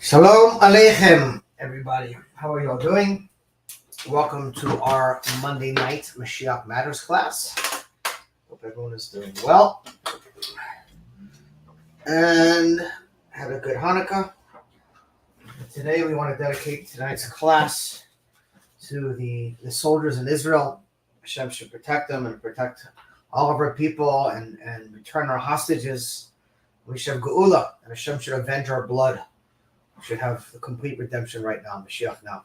Shalom Aleichem, everybody. How are you all doing? Welcome to our Monday night Moshiach Matters class. Hope everyone is doing well and had a good Hanukkah. Today we want to dedicate tonight's class to the soldiers in Israel. Hashem should protect them and protect all of our people and return our hostages. We should have Geula, and Hashem should avenge our blood. We should have the complete redemption right now, Moshiach Now.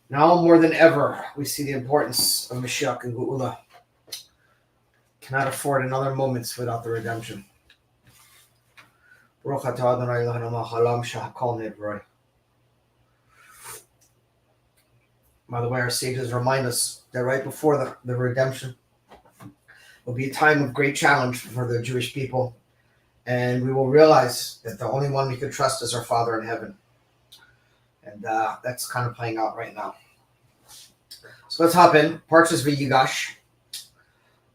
Now more than ever, we see the importance of Moshiach and Geula. Cannot afford another moment without the redemption. Baruch atah Adonai Eloheinu melech haolam shehakol nivra. By the way, our sages remind us that right before the redemption will be a time of great challenge for the Jewish people. And we will realize that the only one we can trust is our Father in heaven. And that's kind of playing out right now. So let's hop in. Parshas V'yigash.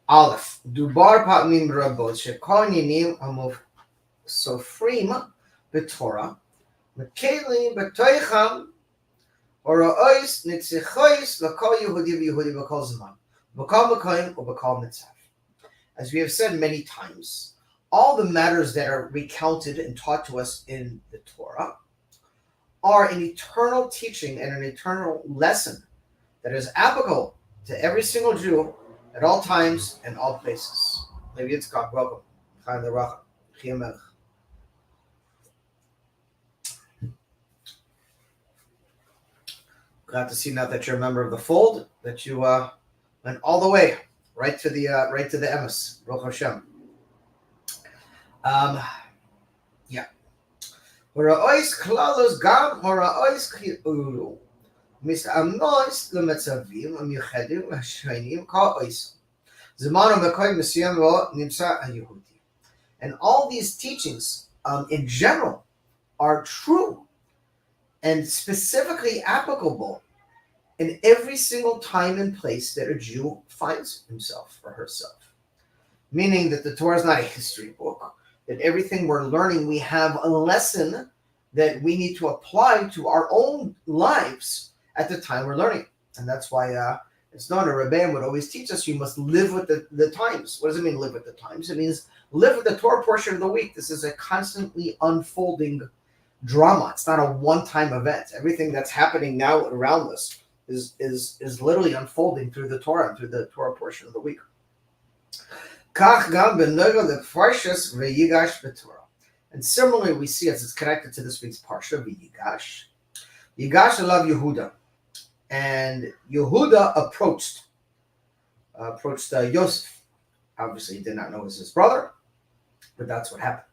Aleph. Dubar pa'amim rabot shekol ninim sofrim b'Torah mekeli b'toicham ora'os nitzichois l'kol Yehudi v'Yehudi b'kol zman b'kol mekoyim u'b'kol mitzav. As we have said many times, all the matters that are recounted and taught to us in the Torah are an eternal teaching and an eternal lesson that is applicable to every single Jew at all times and all places. Levi Yitzchak, welcome. Chaim Leracha. Chiyam Melech. Glad to see now that you're a member of the fold, that you went all the way right to the emes. Baruch Hashem. Yeah. Hora'os klalos gam hora'os chi'ulu. Mis'amnois l'metzavim ha'miuchedim ha'shainim ka'ois. Zman ha'mekoy mesiyam lo nimsa ha'yehudi. And all these teachings, in general, are true and specifically applicable in every single time and place that a Jew finds himself or herself. Meaning that the Torah is not a history book. That everything we're learning, we have a lesson that we need to apply to our own lives at the time we're learning. And that's why it's not a Rebbeim would always teach us, you must live with the times. What does it mean, live with the times? It means live with the Torah portion of the week. This is a constantly unfolding drama. It's not a one-time event. Everything that's happening now around us is literally unfolding through the Torah and through the Torah portion of the week. And similarly, we see as it's connected to this week's Parsha, V'yigash. Yigash alav Yehuda. And Yehuda approached Yosef. Obviously, he did not know it was his brother, but that's what happened.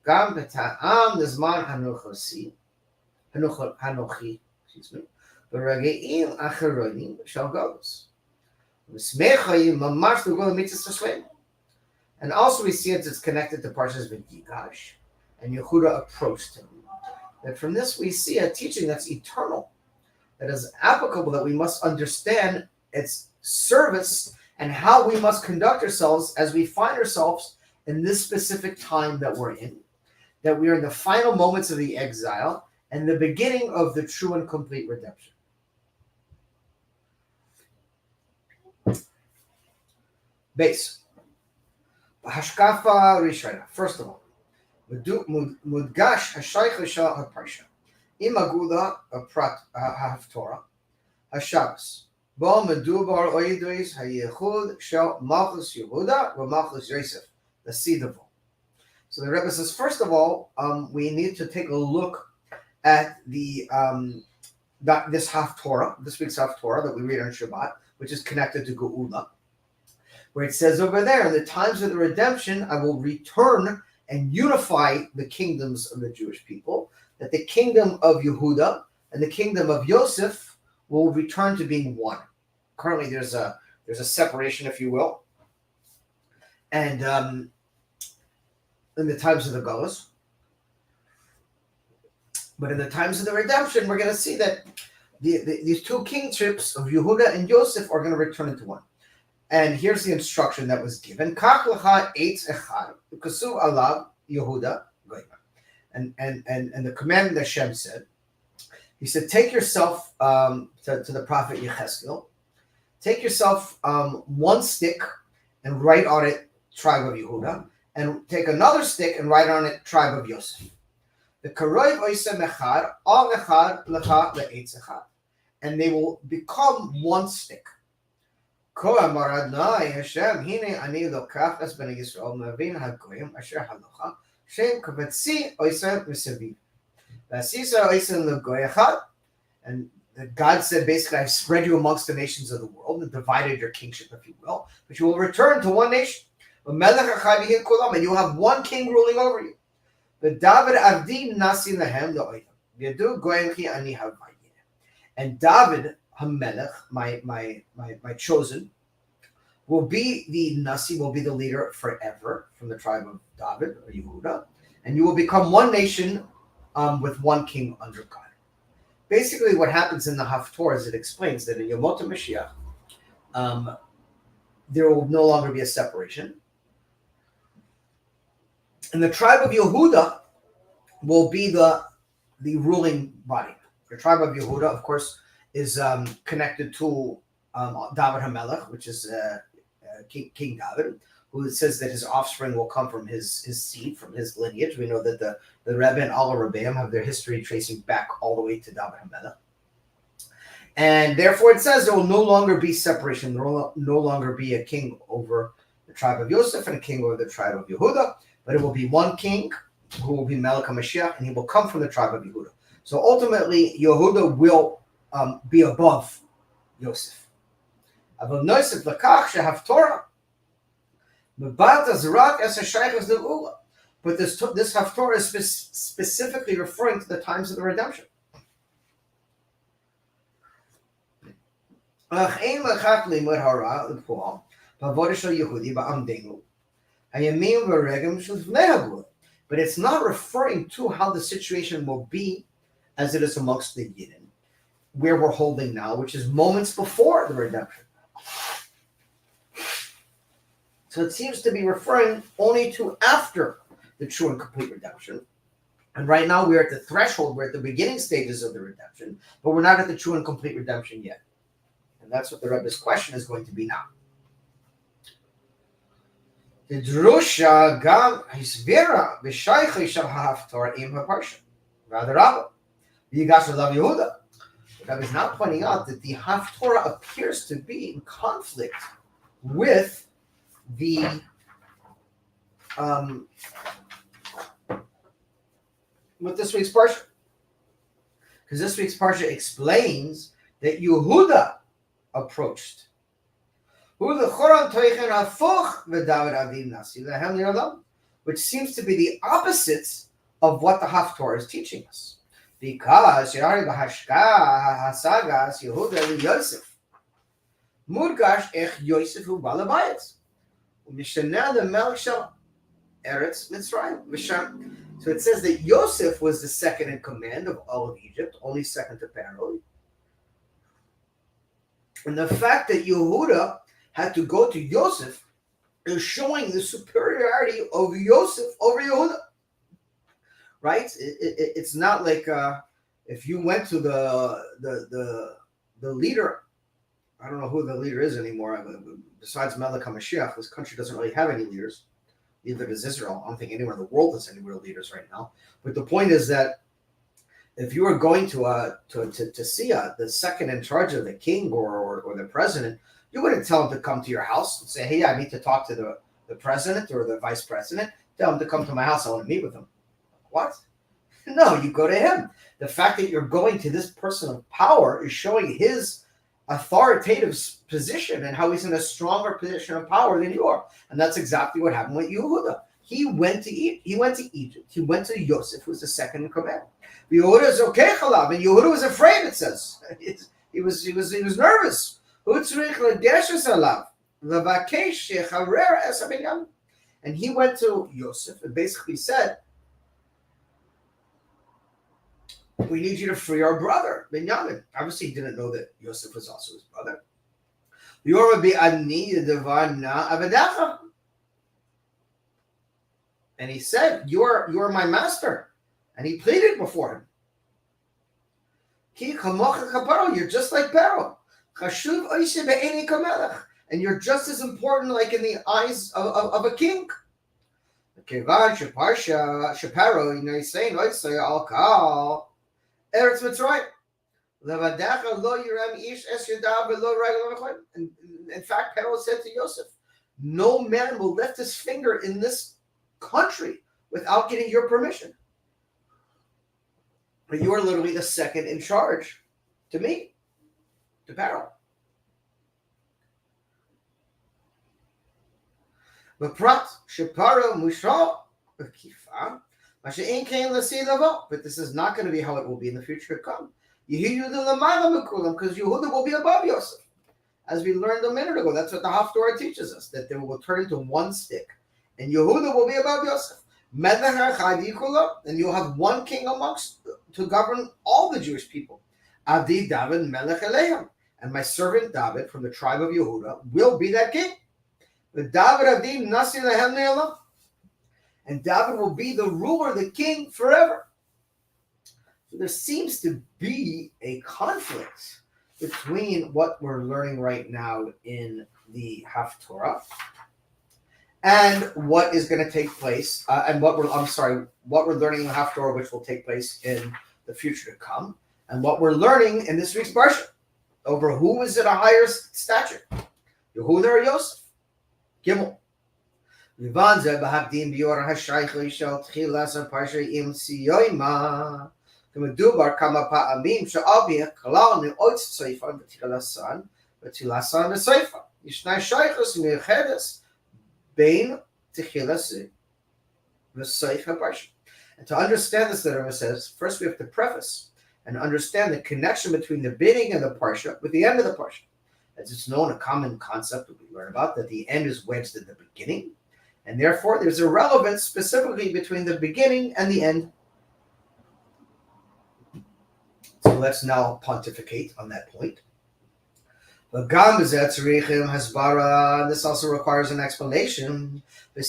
גם בטעם לזמן הנוכחי, ברגעים אחרונים של גולוס. ושמח חיים ממש לגול מצווה שלמה. And also we see it's connected to Parshas V'yigash, and Yehuda approached him. And from this we see a teaching that's eternal, that is applicable, that we must understand its service and how we must conduct ourselves as we find ourselves in this specific time that we're in. That we are in the final moments of the exile and the beginning of the true and complete redemption. Base. Hashkafa Rishayna. First of all, Mudgash Hashaych Shal HaParsha. Imagula Prat HaHaftorah. Hashabbos. Bo Medubar Oidois HaYechud Shal Malchus Yehuda V'Malchus Yosef. The seed of all. So the Rebbe says, first of all, we need to take a look at this Haftorah, this week's Haftorah that we read on Shabbat, which is connected to Geula, where it says over there, in the times of the redemption, I will return and unify the kingdoms of the Jewish people, that the kingdom of Yehuda and the kingdom of Yosef will return to being one. Currently, there's a separation, if you will, and in the times of the Golos. But in the times of the redemption, we're going to see that these two kingships of Yehuda and Yosef are going to return into one. And here's the instruction that was given: Kach lecha eitz echad, kasuv alav Yehuda goyma. And the commandment that Hashem said, he said, take yourself to the prophet Yechezkel, take yourself one stick and write on it tribe of Yehuda, and take another stick and write on it tribe of Yosef. The karoiv oisem echad, al echad lecha le'etz echad, and they will become one stick. Ko amar Adonai Hashem, hine ani lokach es bnei Yisrael mevin hagoyim asher halocha shem kavetzi oisem v'seviv v'asisa oisem legoy echad. And God said, basically, I've spread you amongst the nations of the world and divided your kingship, if you will, but you will return to one nation. And you have one king ruling over you. The David Avdi Nasi Lahem and David Hamelech, my chosen, will be the Nasi, will be the leader forever from the tribe of David or Yehuda, and you will become one nation with one king under God. Basically, what happens in the Haftorah is it explains that in Yomot HaMashiach, there will no longer be a separation. And the tribe of Yehuda will be the ruling body. The tribe of Yehuda, of course, is connected to David HaMelech, which is King David, who says that his offspring will come from his seed, from his lineage. We know that the Rebbe and Ala Rebbeim have their history tracing back all the way to David HaMelech. And therefore it says there will no longer be separation. There will no longer be a king over the tribe of Yosef and a king over the tribe of Yehuda, but it will be one king who will be Melech HaMashiach, and he will come from the tribe of Yehuda. So ultimately, Yehuda will be above Yosef. But this Haftorah is specifically referring to the times of the redemption. But it's not referring to how the situation will be as it is amongst the Yidden, where we're holding now, which is moments before the redemption. So it seems to be referring only to after the true and complete redemption. And right now we're at the threshold, we're at the beginning stages of the redemption, but we're not at the true and complete redemption yet. And that's what the Rebbe's question is going to be now. The Drusha Gam Hisvera B'Shaychi Shal HaHaftorah Im HaParsha. Rather Rabba. Yigash Lav Yehuda. The Rebbe is now pointing out that the Haftorah appears to be in conflict with the with this week's parsha, because this week's parsha explains that Yehuda approached, which seems to be the opposite of what the Haftorah is teaching us, because Yehuda Yosef Mudgash ech Yosef hu balabayitz. So it says that Yosef was the second in command of all of Egypt, only second to Pharaoh. And the fact that Yehuda had to go to Yosef is showing the superiority of Yosef over Yehuda. Right? It's not like if you went to the leader. I don't know who the leader is anymore. Besides Melech HaMashiach, this country doesn't really have any leaders. Neither does Israel. I don't think anywhere in the world has any real leaders right now. But the point is that if you were going to see the second in charge of the king or the president, you wouldn't tell him to come to your house and say, hey, I need to talk to the president or the vice president. Tell him to come to my house. I want to meet with him. What? No, you go to him. The fact that you're going to this person of power is showing his authoritative position and how he's in a stronger position of power than you are. And that's exactly what happened with Yehuda. He went to Egypt. He went to Yosef, who's the second in command. Yehuda is okay, Chalav, and Yehuda was afraid, it says. He was nervous. And he went to Yosef and basically said, We need you to free our brother, Benjamin. Obviously, he didn't know that Yosef was also his brother. And he said, you are my master. And he pleaded before him. You're just like Pharaoh. And you're just as important like in the eyes of a king. Shaparo, he's saying, I'll call Eretz Mitzrayim. In fact, Pharaoh said to Yosef, no man will lift his finger in this country without getting your permission. But you are literally the second in charge to me, to Pharaoh. But this is not going to be how it will be in the future to come. Because Yehuda will be above Yosef. As we learned a minute ago, that's what the Haftorah teaches us, that they will turn into one stick. And Yehuda will be above Yosef. And you'll have one king amongst to govern all the Jewish people. Adi David Melech Eleim. And my servant David from the tribe of Yehuda will be that king. And David will be the ruler, the king, forever. So there seems to be a conflict between what we're learning right now in the Haftorah and what is going to take place, and what we're learning in the Haftorah, which will take place in the future to come, and what we're learning in this week's parsha over who is at a higher stature, Yehuda or Yosef. Gimel. מדובר כמה פעמים שאבי הכלל נאות סויפן ותחילסן ותחילסן וסויפן. ישנה שייכות מיוחדת בין תחילס וסויף הפרשה. And to understand this, the Rebbe says, first we have to preface and understand the connection between the beginning of the parsha with the end of the parsha. As it's known, a common concept that we learn about, that the end is wedged in the beginning, and therefore there's a relevance specifically between the beginning and the end. So let's now pontificate on that point. This also requires an explanation. And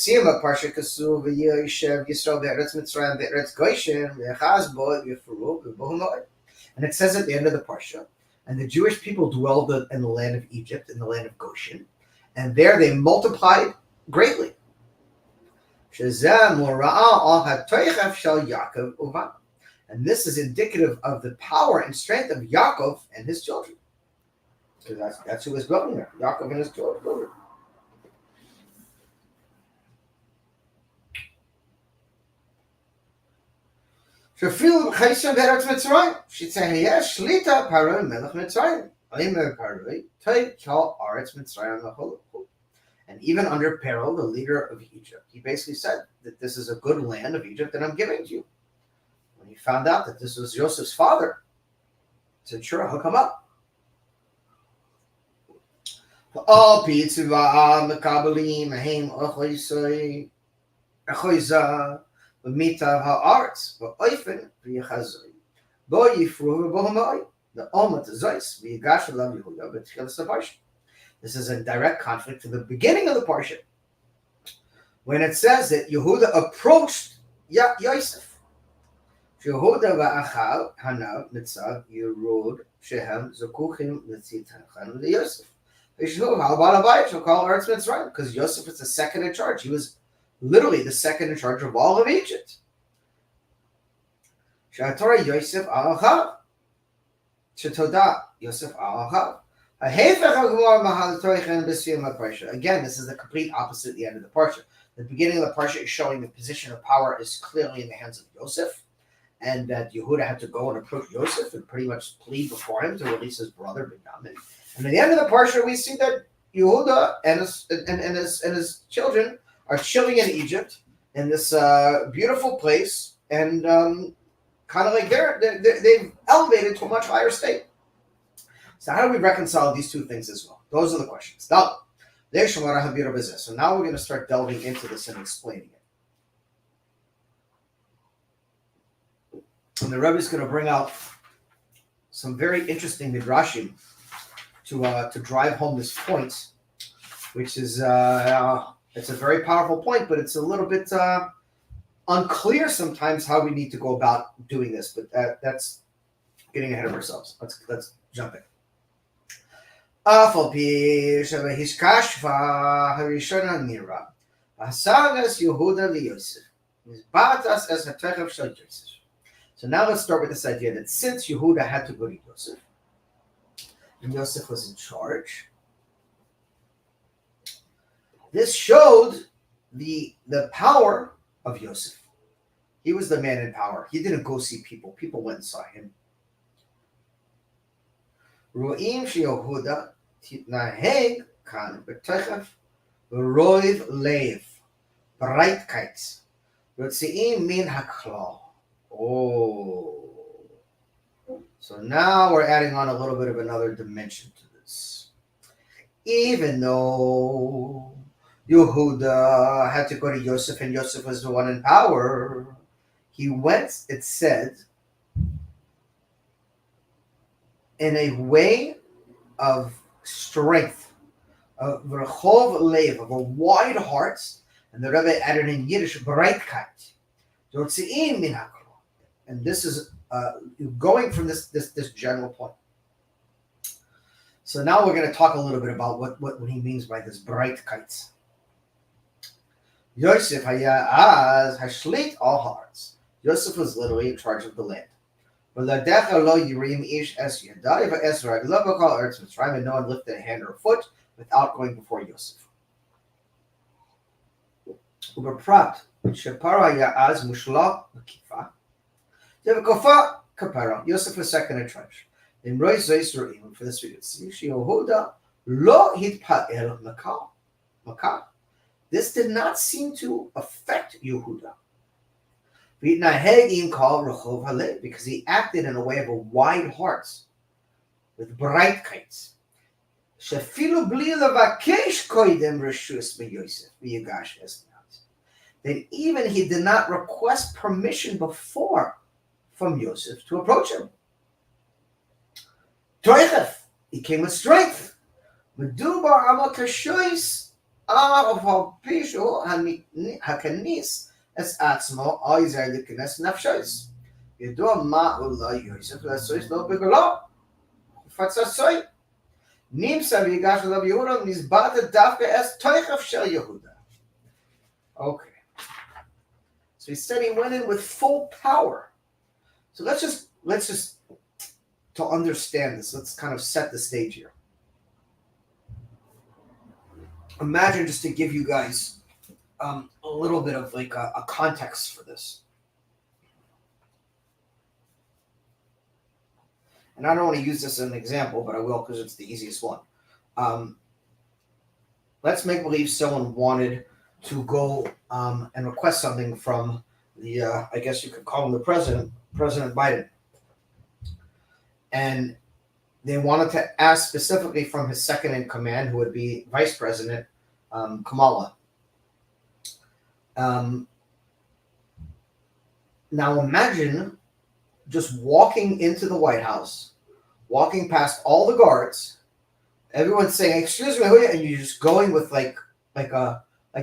it says at the end of the parsha, and the Jewish people dwelled in the land of Egypt, in the land of Goshen, and there they multiplied greatly. And this is indicative of the power and strength of Yaakov and his children. Because that's who is dwelling there, Yaakov and his children. And even under Pharaoh, the leader of Egypt, he basically said that this is a good land of Egypt that I'm giving to you. When he found out that this was Joseph's father, he said, sure, I'll come up. This is in direct conflict to the beginning of the parsha, when it says that Yehuda approached Yosef. Yehuda va'achal hanav nitzav yerod shehem zakuchim l'tzitachan leYosef. How about Abayit shall call Eretz Mitzrayim? Because Yosef was the second in charge. He was literally the second in charge of all of Egypt. Sha'atorah Yosef al-Achav. Shetoda Yosef al-Achav. Again, this is the complete opposite at the end of the parsha. The beginning of the parsha is showing the position of power is clearly in the hands of Yosef, and that Yehuda had to go and approach Yosef and pretty much plead before him to release his brother Benjamin. And at the end of the parsha, we see that Yehuda and his children are chilling in Egypt in this beautiful place, and kind of like they've elevated to a much higher state. So how do we reconcile these two things as well? Those are the questions. Now, so now we're going to start delving into this and explaining And the Rebbe is going to bring out some very interesting midrashim to drive home this point, which is it's a very powerful point, but it's a little bit unclear sometimes how we need to go about doing this. But that's getting ahead of ourselves. Let's jump in. אף על פי שבהשקשפה הראשונה נראה, הסגס יהודה ליוסף, מזבטס אס התכף של יוסף. So now let's start with this idea that since Yehuda had to go to Yosef, and Yosef was in charge, this showed the power of Yosef. He was the man in power. He didn't go see people. People went and saw him. רואים שיהודה תתנהג כאן בתכף ורוב לב, Breitkeit, יוצאים מן הכלל. Oh. So now we're adding on a little bit of another dimension to this. Even though Yehuda had to go to Yosef and Yosef was the one in power, he went, it said, in a way of strength, of rechov lev, of a wide heart, and the Rebbe added in Yiddish, Breitkeit. And this is going from this general point. So now we're going to talk a little bit about what he means by this Breitkeit. Yosef haya az hashlit all hearts. Yosef was literally in charge of the land. And no one lifted a hand or a foot without going before Yosef. Yosef was second in charge. For this we could see this did not seem to affect Yehuda. Because he acted in a way of a wide heart, with Breitkeit. That even he did not request permission before from Yosef to approach him. He came with strength. Es atzmo oizer liknes nafshois. Yedua ma ulai Yosef lasois lo begolo. Fatsasoy. Nimsa vigash lav Yehuda nizbata dafka es toichaf shel Yehuda. Okay. So he said he went in with full power. So let's just to understand this, let's kind of set the stage here. Imagine, just to give you guys a little bit of like a context for this. And I don't want to use this as an example, but I will because it's the easiest one. Let's make believe someone wanted to go and request something from the, I guess you could call him the president, President Biden. And they wanted to ask specifically from his second in command, who would be Vice President Kamala. Now imagine just walking into the White House, walking past all the guards, everyone's saying, "Excuse me," and you're just going with like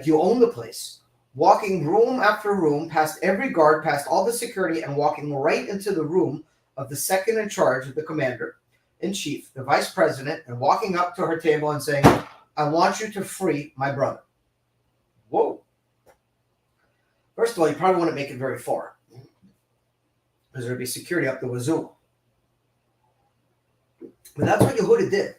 you own the place, walking room after room, past every guard, past all the security, and walking right into the room of the second in charge of the commander in chief, the vice president, and walking up to her table and saying, "I want you to free my brother." Whoa. First of all, you probably wouldn't make it very far, because there'd be security up the wazoo. But that's what Yehuda did.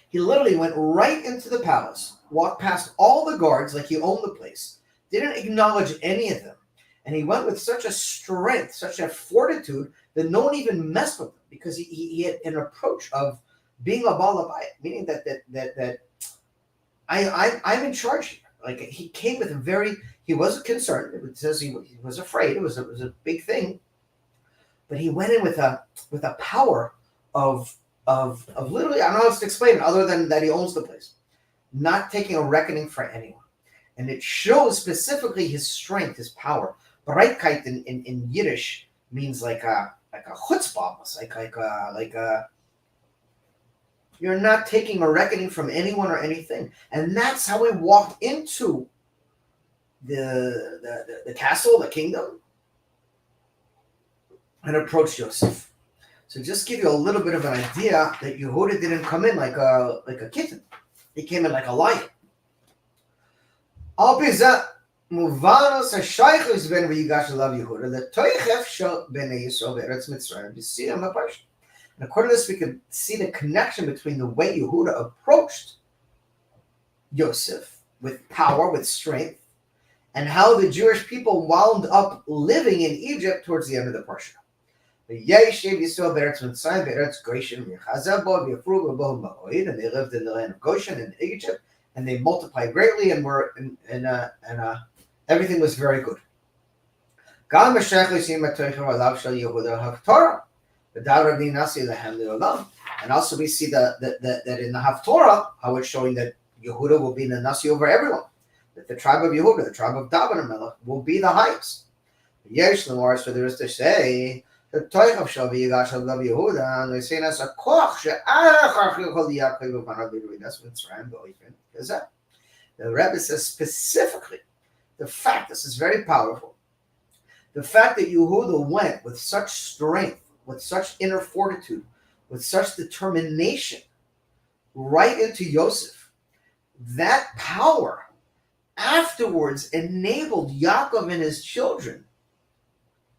He literally went right into the palace, walked past all the guards like he owned the place, didn't acknowledge any of them, and he went with such a strength, such a fortitude, that no one even messed with him, because he had an approach of being a balabayit, meaning that I'm in charge here. Like, he came with he was concerned. It says he was afraid. It was a big thing, but he went in with a power of literally, I don't know how to explain it other than that he owns the place, not taking a reckoning for anyone. And it shows specifically his strength, his power. Breitkeit in Yiddish means like a chutzpah, like a you're not taking a reckoning from anyone or anything. And that's how we walked into the castle, the kingdom, and approached Yosef. So just give you a little bit of an idea that Yehuda didn't come in like a kitten. He came in like a lion. Al pizah muvanos hashaychus ben v'yigash elav Yehuda the toichef shel bnei Yisrael be'eretz Mitzrayim b'siyam ha'parsha. And according to this, we can see the connection between the way Yehuda approached Yosef with power, with strength, and how the Jewish people wound up living in Egypt towards the end of the Parsha. And they lived in the land of Goshen in Egypt, and they multiplied greatly, and were everything was very good. And also we see that in the Haftorah, how it's showing that Yehuda will be the Nasi over everyone. That the tribe of Yehuda, the tribe of David Melech, will be the highest. Yesh Lamar, so there is to say, the Toich of Shavi Yigash of Yehuda, and they say that's a koch, the Rebbe says specifically, the fact, this is very powerful, the fact that Yehuda went with such strength, with such inner fortitude, with such determination, right into Yosef, that power afterwards enabled Yaakov and his children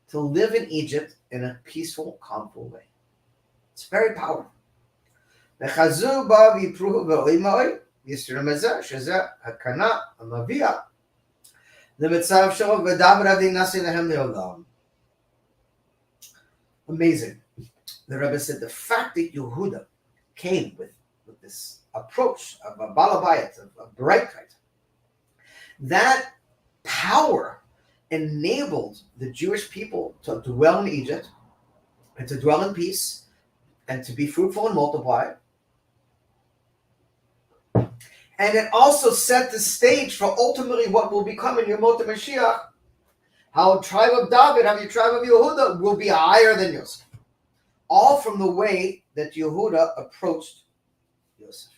to live in Egypt in a peaceful, calmful way. It's very powerful. Amazing. The Rebbe said the fact that Yehuda came with this approach of a balabayat, of Breitkeit, that power enabled the Jewish people to dwell in Egypt and to dwell in peace and to be fruitful and multiply. And it also set the stage for ultimately what will become in Yemot Mashiach, how tribe of David, how the tribe of Yehuda will be higher than Yosef. All from the way that Yehuda approached Yosef,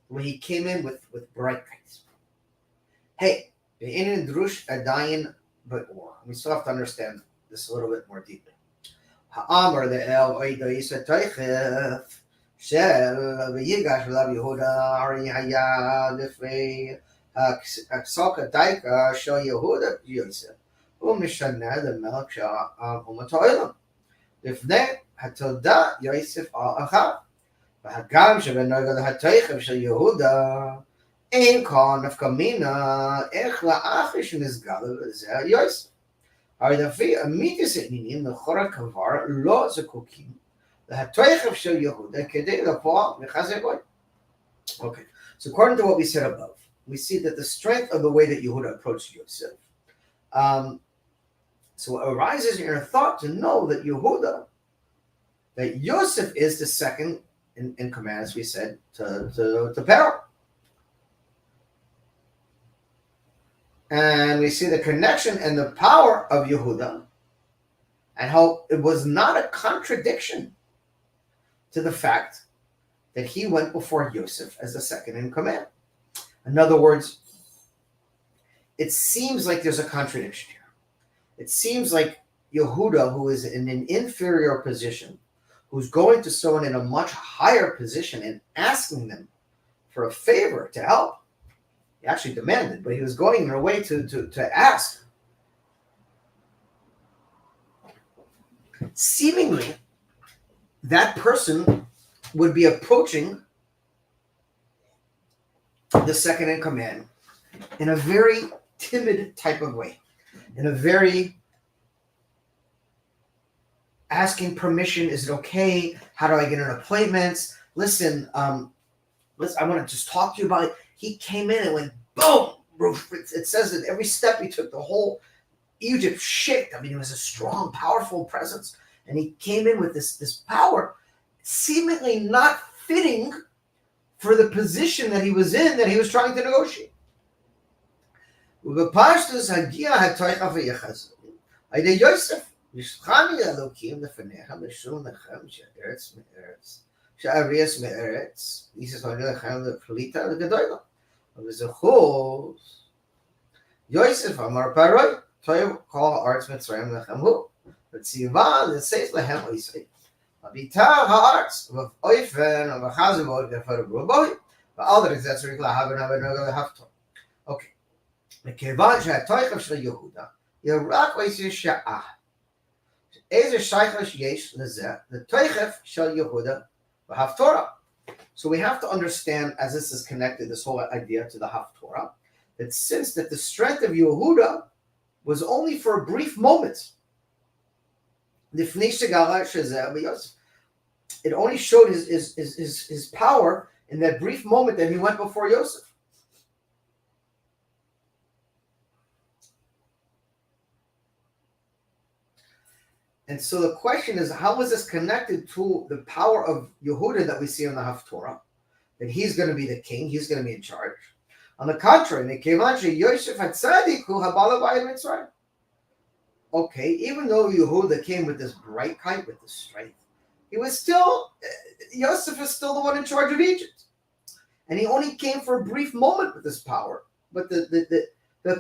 when he came in with Breitkeit. Hey, in Drush Adayin, but we still have to understand this a little bit more deeply. Ha'amar le'el oidayis ha'toichef shel v'yigash v'lav Yehuda ari haya lifnei ha'ksok ha'daika shel Yehuda Yosef u'mishana l'melech shel umat ha'olam לפני התודה יוסף על אחיו, והגם שבנוגע להתייחב של יהודה, אין כל נפקא מינה איך לאחרי שנסגר לזה יוסף. הרי לפי אמיתיס העניינים לכאורה כבר לא זקוקים להתייחב של יהודה כדי לפועל מחזה גוי. Okay, so according to what we said above, we see that the strength of the way that Yehuda approached Yosef. So it arises in your thought to know that Yehuda, that Yosef is the second in command, as we said, to Pharaoh. And we see the connection and the power of Yehuda, and how it was not a contradiction to the fact that he went before Yosef as the second in command. In other words, it seems like there's a contradiction here. It seems like Yehuda, who is in an inferior position, who's going to someone in a much higher position and asking them for a favor to help. He actually demanded, but he was going in a way to ask. Seemingly, that person would be approaching the second in command in a very timid type of way, in a very asking permission. Is it okay? How do I get an appointment? Listen, I want to just talk to you about it. He came in and went, boom! It says that every step he took, the whole Egypt shook. I mean, it was a strong, powerful presence. And he came in with this power, seemingly not fitting for the position that he was in, that he was trying to negotiate. Yosef, Yishchani Elokim lefanechem l'shum lechem she'eretz me'eretz she'arias me'eretz Yisrael lechem leplita legedoyla v'zechus Yosef Amar Paroi Toyev Kol Haaretz Mitzrayim lechem hu v'tziva l'seis lehem oisei v'bitar haaretz v'oifen v'chazivot v'farabru boi v'al derech tzarich lahaven havenogel lehaftor. Okay. מכיוון שהתויכב של יהודה היא רק איזו שעה. איזה שייכות יש לזה, לתויכב של יהודה וההפטורה. So we have to understand, as this is connected, this whole idea to the Haftorah, that since that the strength of Yehuda was only for a brief moment, it only showed his power in that brief moment that he went before Yosef. And so the question is, how is this connected to the power of Yehuda that we see in the Haftorah? That he's going to be the king, he's going to be in charge. On the contrary, okay, even though Yehuda came with this Breitkeit, with this strength, he was still, Yosef is still the one in charge of Egypt. And he only came for a brief moment with this power. But the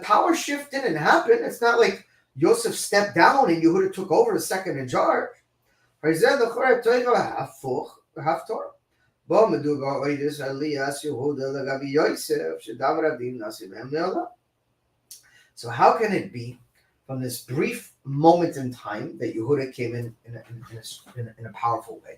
power shift didn't happen. It's not like Yosef stepped down and Yehuda took over as second in charge. So how can it be from this brief moment in time that Yehuda came in a powerful way,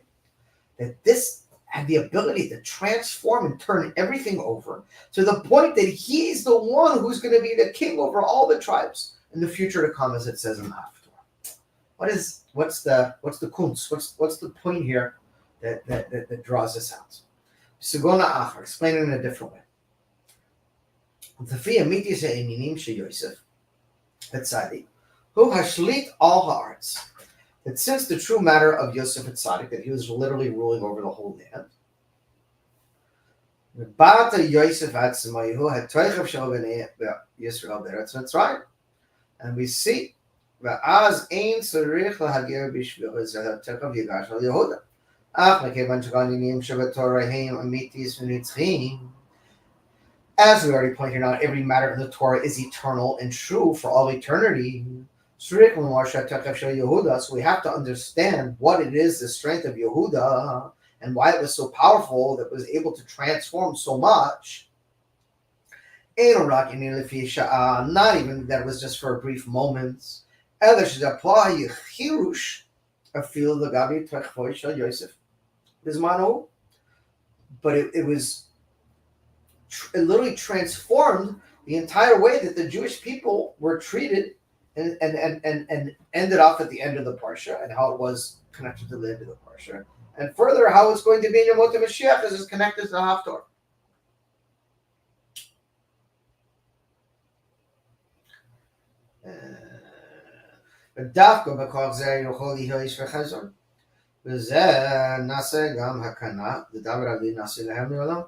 that this had the ability to transform and turn everything over to the point that he's the one who's going to be the king over all the tribes in the future to come, as it says in the Haftorah? What's the kunz? What's the point here that draws this out? Segona Achar, explain it in a different way. Who hashlit all hearts, that since the true matter of Yosef Tzaddik, that he was literally ruling over the whole land. And we see ואז אין צריך להגר בשביל זה תכף ייגש על יהודה. אך מכיוון שגנינים שבתורה הם אמיתיים ונצחיים, as we already pointed out, every matter in the Torah is eternal and true for all eternity. So we have to understand what it is, the strength of Yehuda, and why it was so powerful that it was able to transform so much. Not even that it was just for a brief moment. But it literally transformed the entire way that the Jewish people were treated and ended off at the end of the Parsha, and how it was connected to the end of the Parsha. And further, how it's going to be in Yemot Mashiach as it's connected to the Haftorah. ודווקא בכוח זה יכול להיות איש וחזור. וזה נעשה גם הקנה, לדבר עלי נעשה להם לעולם.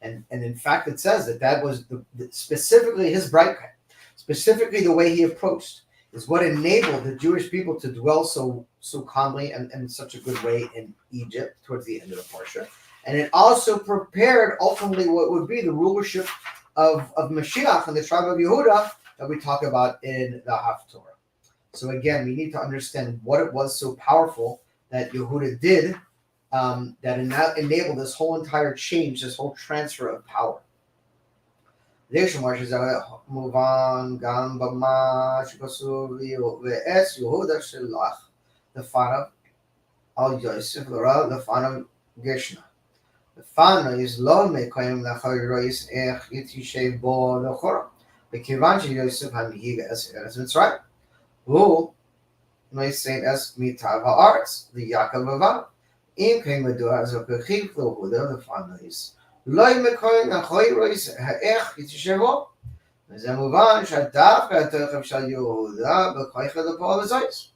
And in fact, it says that was specifically his Breitkeit, specifically the way he approached, is what enabled the Jewish people to dwell so calmly and in such a good way in Egypt towards the end of the Parsha. And it also prepared ultimately what would be the rulership of Moshiach and the tribe of Yehuda that we talk about in the Haftorah. So again, we need to understand what it was so powerful that Yehuda did, that enabled this whole entire change, this whole transfer of power. Move on. The Fanav al Yosef Lora, the Fanav Geshna. The Fanav is lo mekoyim lacharois ech yitishev bo lechora. The Kivanchi Yosef Hamihig as Mitzrayim. Who may say as Mitav ha'arts, the Yaakov Avav. אם כן מדוע אז הכרחיב להודה לפניס לא ימכוין אחוי רויס האיך יתשבו וזה מובן שהדווקא התרחב של יהודה בכויך לפועל וזויס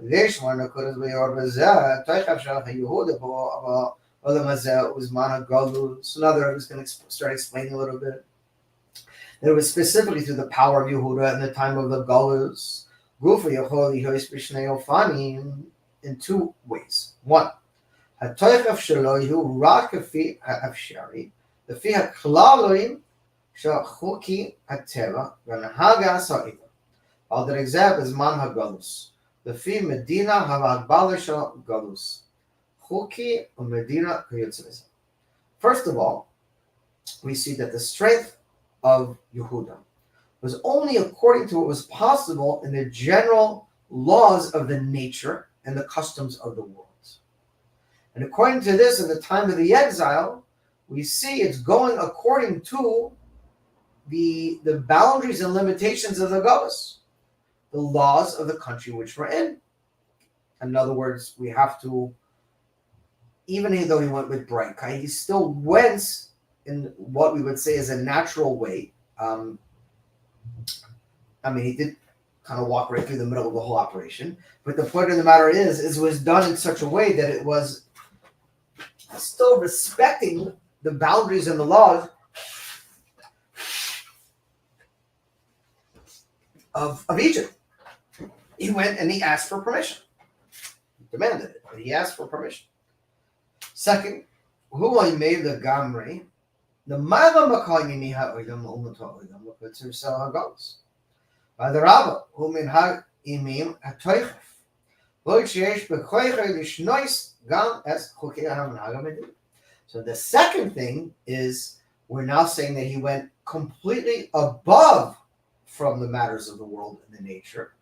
ויש מר נקודת ביור בזה התרחב של יהודה פה בעולם הזה ובזמן הגלות. So now I'm just going to start explaining a little bit that it was specifically through the power of Yehuda in the time of the Galus. Gufa Yachol Yihois B'Shnei Ofanim in two ways. One, HaToichaf Shelo Yehu Rak Kafi HaAfshari, Lefi HaKlaloim Shel Chuki HaTeva V'Nahagas HaIva. Al der example is Man HaGalus. Lefi Medina HaVagbala Shel Galus. Chuki u'Medina K'Yotzei. First of all, we see that the strength of Yehuda was only according to what was possible in the general laws of the nature and the customs of the world. And according to this, in the time of the exile, we see it's going according to the boundaries and limitations of the Galus, the laws of the country which we're in. In other words, we have to, even though he went with Breitkeit, he still went in what we would say is a natural way. He did kind of walk right through the middle of the whole operation. But the point of the matter is it was done in such a way that it was still respecting the boundaries and the laws of Egypt. He went and he asked for permission. He demanded it, but he asked for permission. Second, who I made the Gamri, the Mala Makayini Ha'oidam Umatoidam Lokutsur Hagos. By the Rabba, whom in Ha'imim Ha'toichef. So the second thing is we're now saying that he went completely above from the matters of the world and the nature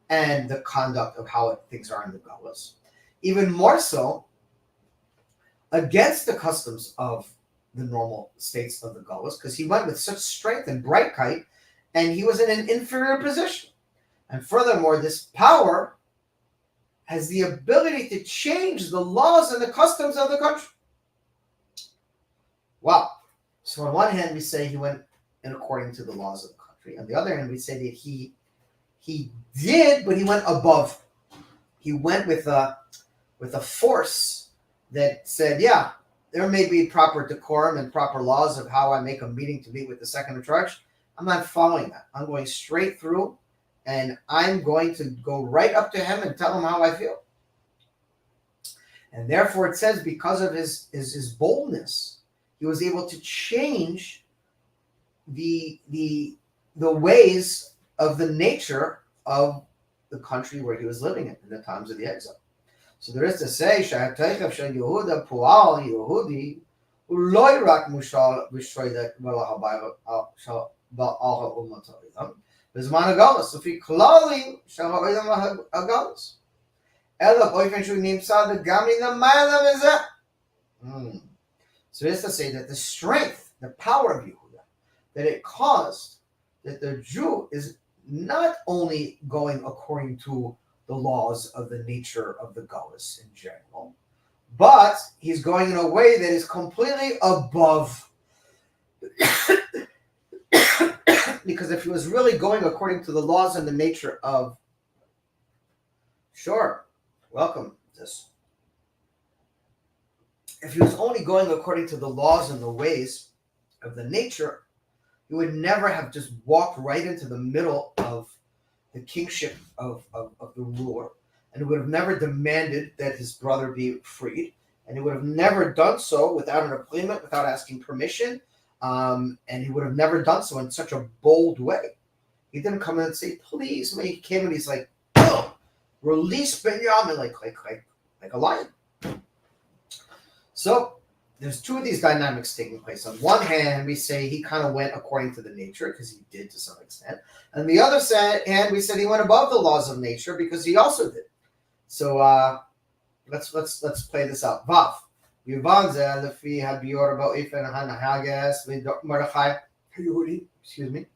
and the conduct of how things are in the Galus. Even more so, against the customs of the normal states of the Galus, because he went with such strength and Breitkeit, and he was in an inferior position. And furthermore, this power has the ability to change the laws and the customs of the country. Wow. So on one hand, we say he went in according to the laws of the country. On the other hand, we say that he did, but he went above. He went with a force that said, yeah, there may be proper decorum and proper laws of how I make a meeting to meet with the second in charge. I'm not following that. I'm going straight through, and I'm going to go right up to him and tell him how I feel. And therefore it says because of his boldness, he was able to change the ways of the nature of the country where he was living in the times of the exile. So there is to say, Sha'ateichav Shel Yehuda Pu'al Yehudi Uloi Rak Mushal V'Shroidet V'Lahabayv Shal Ba'al Ha'umatayim B'Zman HaGalus Sofi Klalim Shel Ha'oidam HaGalus Ela Boyfen Shu Nimsa V'Gamri Namayla Mizeh. So it is to say that the strength, the power of Yehuda, that it caused that the Jew is not only going according to the laws of the nature of the Galus in general, but he's going in a way that is completely above. Because if he was really going according to the laws and the nature of, sure, welcome, this. If he was only going according to the laws and the ways of the nature, he would never have just walked right into the middle of the kingship of the ruler, and he would have never demanded that his brother be freed, and he would have never done so without an agreement, without asking permission, and he would have never done so in such a bold way. He didn't come in and say, please, he came and he's like, oh, release Benjamin like a lion. So there's two of these dynamics taking place. On one hand, we say he kind of went according to the nature because he did to some extent. On the other hand, we said he went above the laws of nature because he also did. So let's play this out. Vav. Excuse me.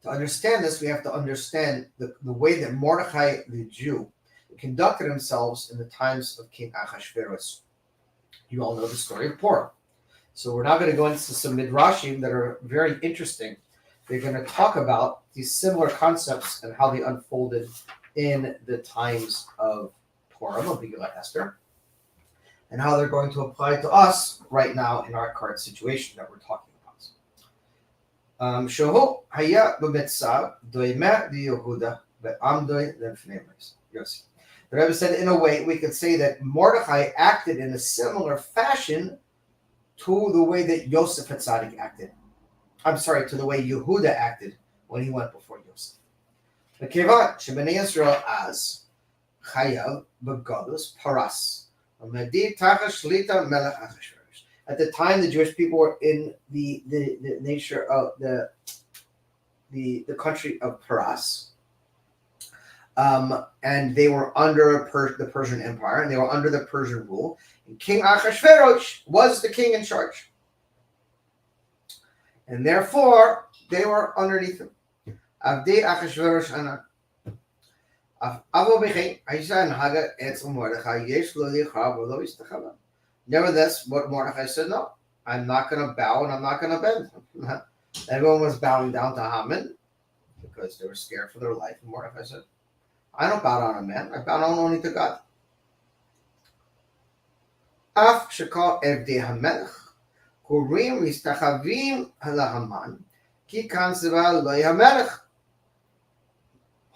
To understand this, we have to understand the way that Mordechai, the Jew, conducted themselves in the times of King Achashverosh. You all know the story of Purim. So we're now going to go into some midrashim that are very interesting. They're going to talk about these similar concepts and how they unfolded in the times of Purim, of Megillah Esther, and how they're going to apply to us right now in our current situation that we're talking about. Shehu haya b'mitzav doimeh Yehuda be'amdoi lefnei Yosef. The Rebbe said, in a way, we could say that Mordechai acted in a similar fashion to the way that Yosef Hatzadik acted. I'm sorry, to the way Yehuda acted when he went before Yosef. The Kevat Shebnei Yisrael as Chayav Begadus Paras Medid Tachash Shlita Melech Achashverosh. At the time, the Jewish people were in the nature of the country of Paras, and they were under the Persian Empire, and they were under the Persian rule. And King Achashverosh was the king in charge, and therefore they were underneath him. Avdei Achashverosh Anak. Nevertheless, what Mordechai said, no, I'm not going to bow and I'm not going to bend. Everyone was bowing down to Haman because they were scared for their life. And Mordechai said, I don't bow down to man, I bow down only to God. Af shekal evdei hamelech kurim mistachavim halahaman ki kan siva lo hamelech.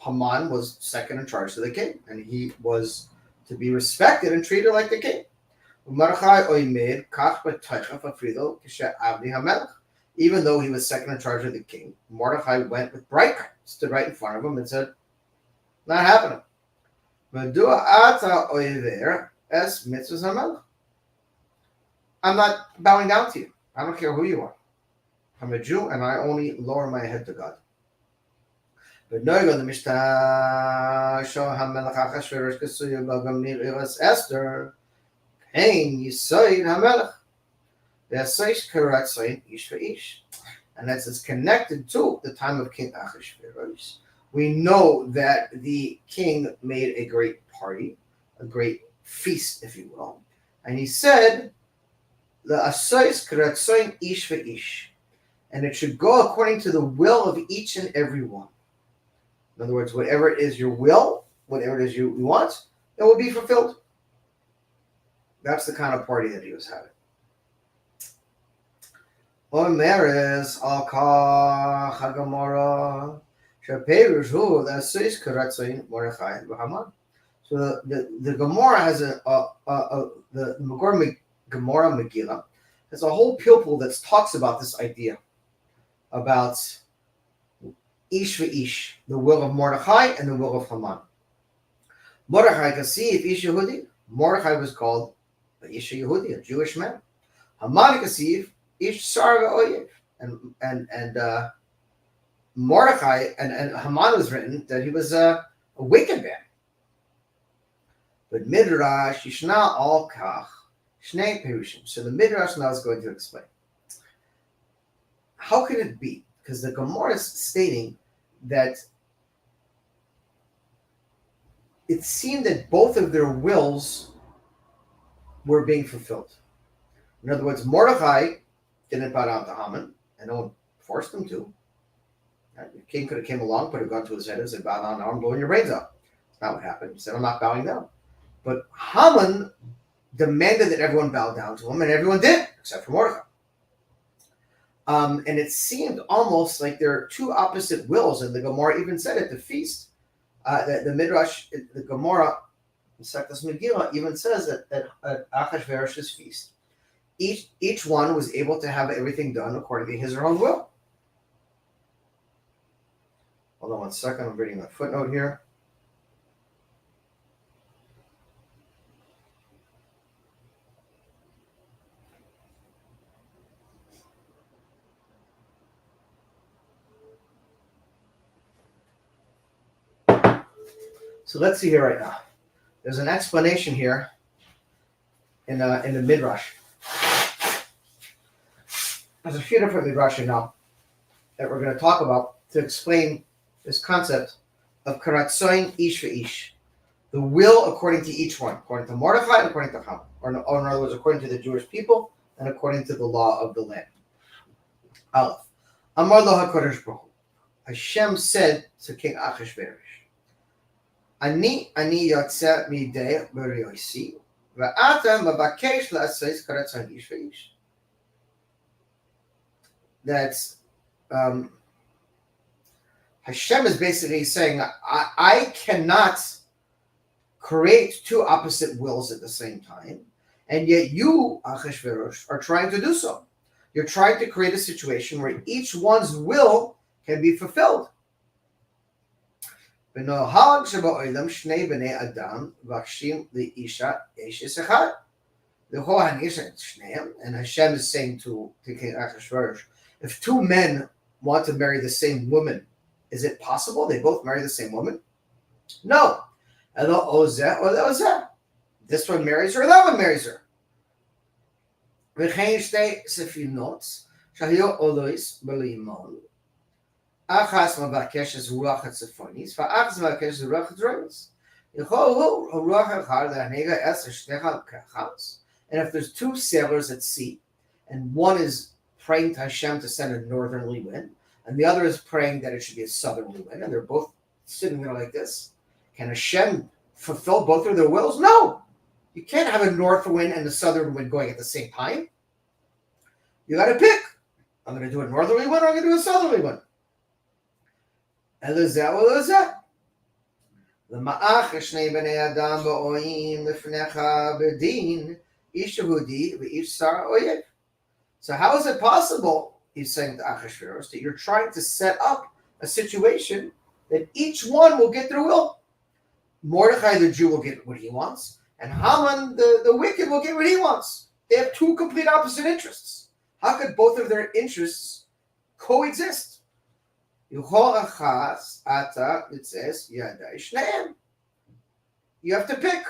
Haman was second in charge to the king, and he was to be respected and treated like the king. Even though he was second in charge of the king, Mordechai went with Breitkeit, stood right in front of him and said, not happening. I'm not bowing down to you. I don't care who you are. I'm a Jew, and I only lower my head to God. But no, the Mishnah show Hamelach Achashverosh Kesuya Bagam Niras Esther. Hein Yisoid Hamelach. V'aseish Karatzayin Ish V'ish. And that's connected to the time of King Achashverosh. We know that the king made a great party, a great feast, if you will. And he said, L'aseish Karatzayin Ish V'ish. And it should go according to the will of each and every one. In other words, whatever it is your will, whatever it is you want, it will be fulfilled. That's the kind of party that he was having. Omeres al-Kach HaGemara Sheperush Hu L'aseish Karatzayin Mordechai V'Haman. So the Gemara has the Gemara Megillah has a whole pupil that talks about this idea about Ish v'ish, the will of Mordechai and the will of Haman. Mordechai Kasif Ish Yehudi. Mordechai was called Ish Yehudi, a Jewish man. Haman Kasif Ish Sar v'Oyev. And Mordechai and Haman was written that he was a wicked man. But Midrash Yishna al Kach Shnei Perushim. So the Midrash now is going to explain. How can it be? Because the Gemara is stating that it seemed that both of their wills were being fulfilled. In other words, Mordechai didn't bow down to Haman, and no one forced him to. The king could have came along, put a gun to his head and said, bow down now, I'm blowing your brains out. That's not what happened. He said, I'm not bowing down. But Haman demanded that everyone bow down to him, and everyone did, except for Mordechai. And it seemed almost like there are two opposite wills, and the Gemara even said at the feast, the Midrash, the Gemara, Sectas Megillah, even says that at Achashverosh's feast, each one was able to have everything done according to his or her own will. Hold on one second, I'm reading a footnote here. So let's see here right now. There's an explanation here in the Midrash. There's a few different Midrashim now that we're going to talk about to explain this concept of Karatzoin Ish V'ish. The will according to each one, according to Mordechai and according to Haman. Or in other words, according to the Jewish people and according to the law of the land. Aleph. Amar lo HaKadosh Baruch Hu. Hashem said to King Achashverosh, Ani yotze midei b'riosi, v'ata mabakesh la'asais karatzoin ish v'ish. That's Hashem is basically saying, I cannot create two opposite wills at the same time, and yet you, Achashverosh, are trying to do so. You're trying to create a situation where each one's will can be fulfilled. And Hashem is saying to King Achashverosh, if two men want to marry the same woman, is it possible they both marry the same woman? No. This one marries her, that one marries her. Achas מבקשת רוח הצפונית, ואחת מבקשת רוח הדרומית. יכולו הרוח אחד להנהיג עשר שניהם כאחת. And if there's two sailors at sea, and one is praying to Hashem to send a northerly wind, and the other is praying that it should be a southerly wind, and they're both sitting there like this, can Hashem fulfill both of their wills? No! You can't have a north wind and a southern wind going at the same time. You got to pick. I'm going to do a northerly wind, or I'm going to do a southerly wind. למעך שני בני אדם באוהים לפניך בדין, איש יהודי ואיש שר אויב. So how is it possible, he's saying to Achashverosh, that you're trying to set up a situation that each one will get their will? Mordechai the Jew will get what he wants, and Haman the wicked will get what he wants. They have two complete opposite interests. How could both of their interests coexist? It says, you have to pick.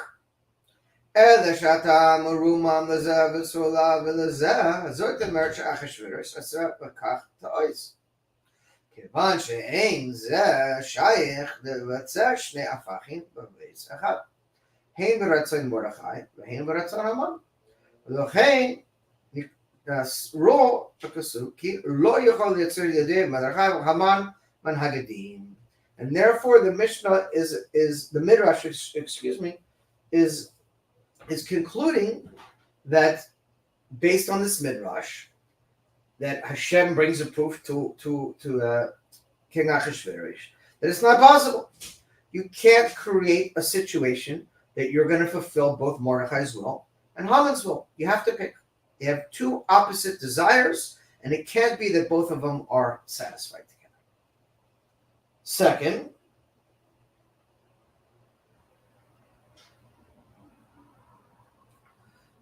כיוון שאין זה שייך לבצע שני הפכים בבית אחד, הן ברצון מרדכי והן ברצון המן. ולכן נקרא בפסוק כי לא יכול לייצר ידי מרדכי והמן מנהג הדין. And therefore the Mishnah is the Midrash, is concluding that based on this Midrash, that Hashem brings a proof to King Achashverosh that it's not possible. You can't create a situation that you're going to fulfill both Mordechai's will and Haman's will. You have to pick. You have two opposite desires, and it can't be that both of them are satisfied together. Second,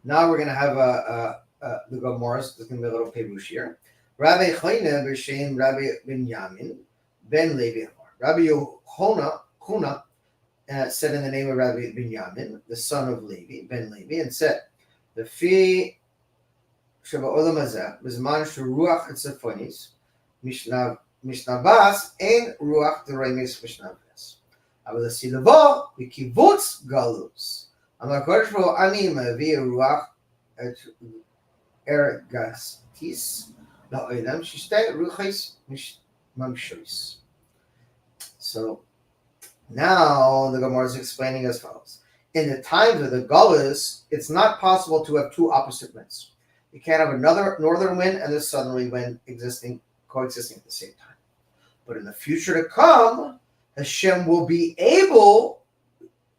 now we're going to have the Gemara's. There's going to be a little perush here. Rabbi Chayna b'shem Rabbi Binyamin ben Levi Amar. Rabbi Chuna said in the name of Rabbi Binyamin, the son of Levi, ben Levi, and said, "The fee sheba'olam hazeh b'zman sheruach etzafonis mishnavas ein ruach deremis mishnavas. Aber the silavo b'kibutz galus. Amar kodesh bo ani mavi ruach et ergastis la'olam shishtei ruchis mamshois." So now the Gemara is explaining as follows. In the times of the Galus, it's not possible to have two opposite winds. You can't have another northern wind and a southerly wind coexisting at the same time. But in the future to come, Hashem will be able,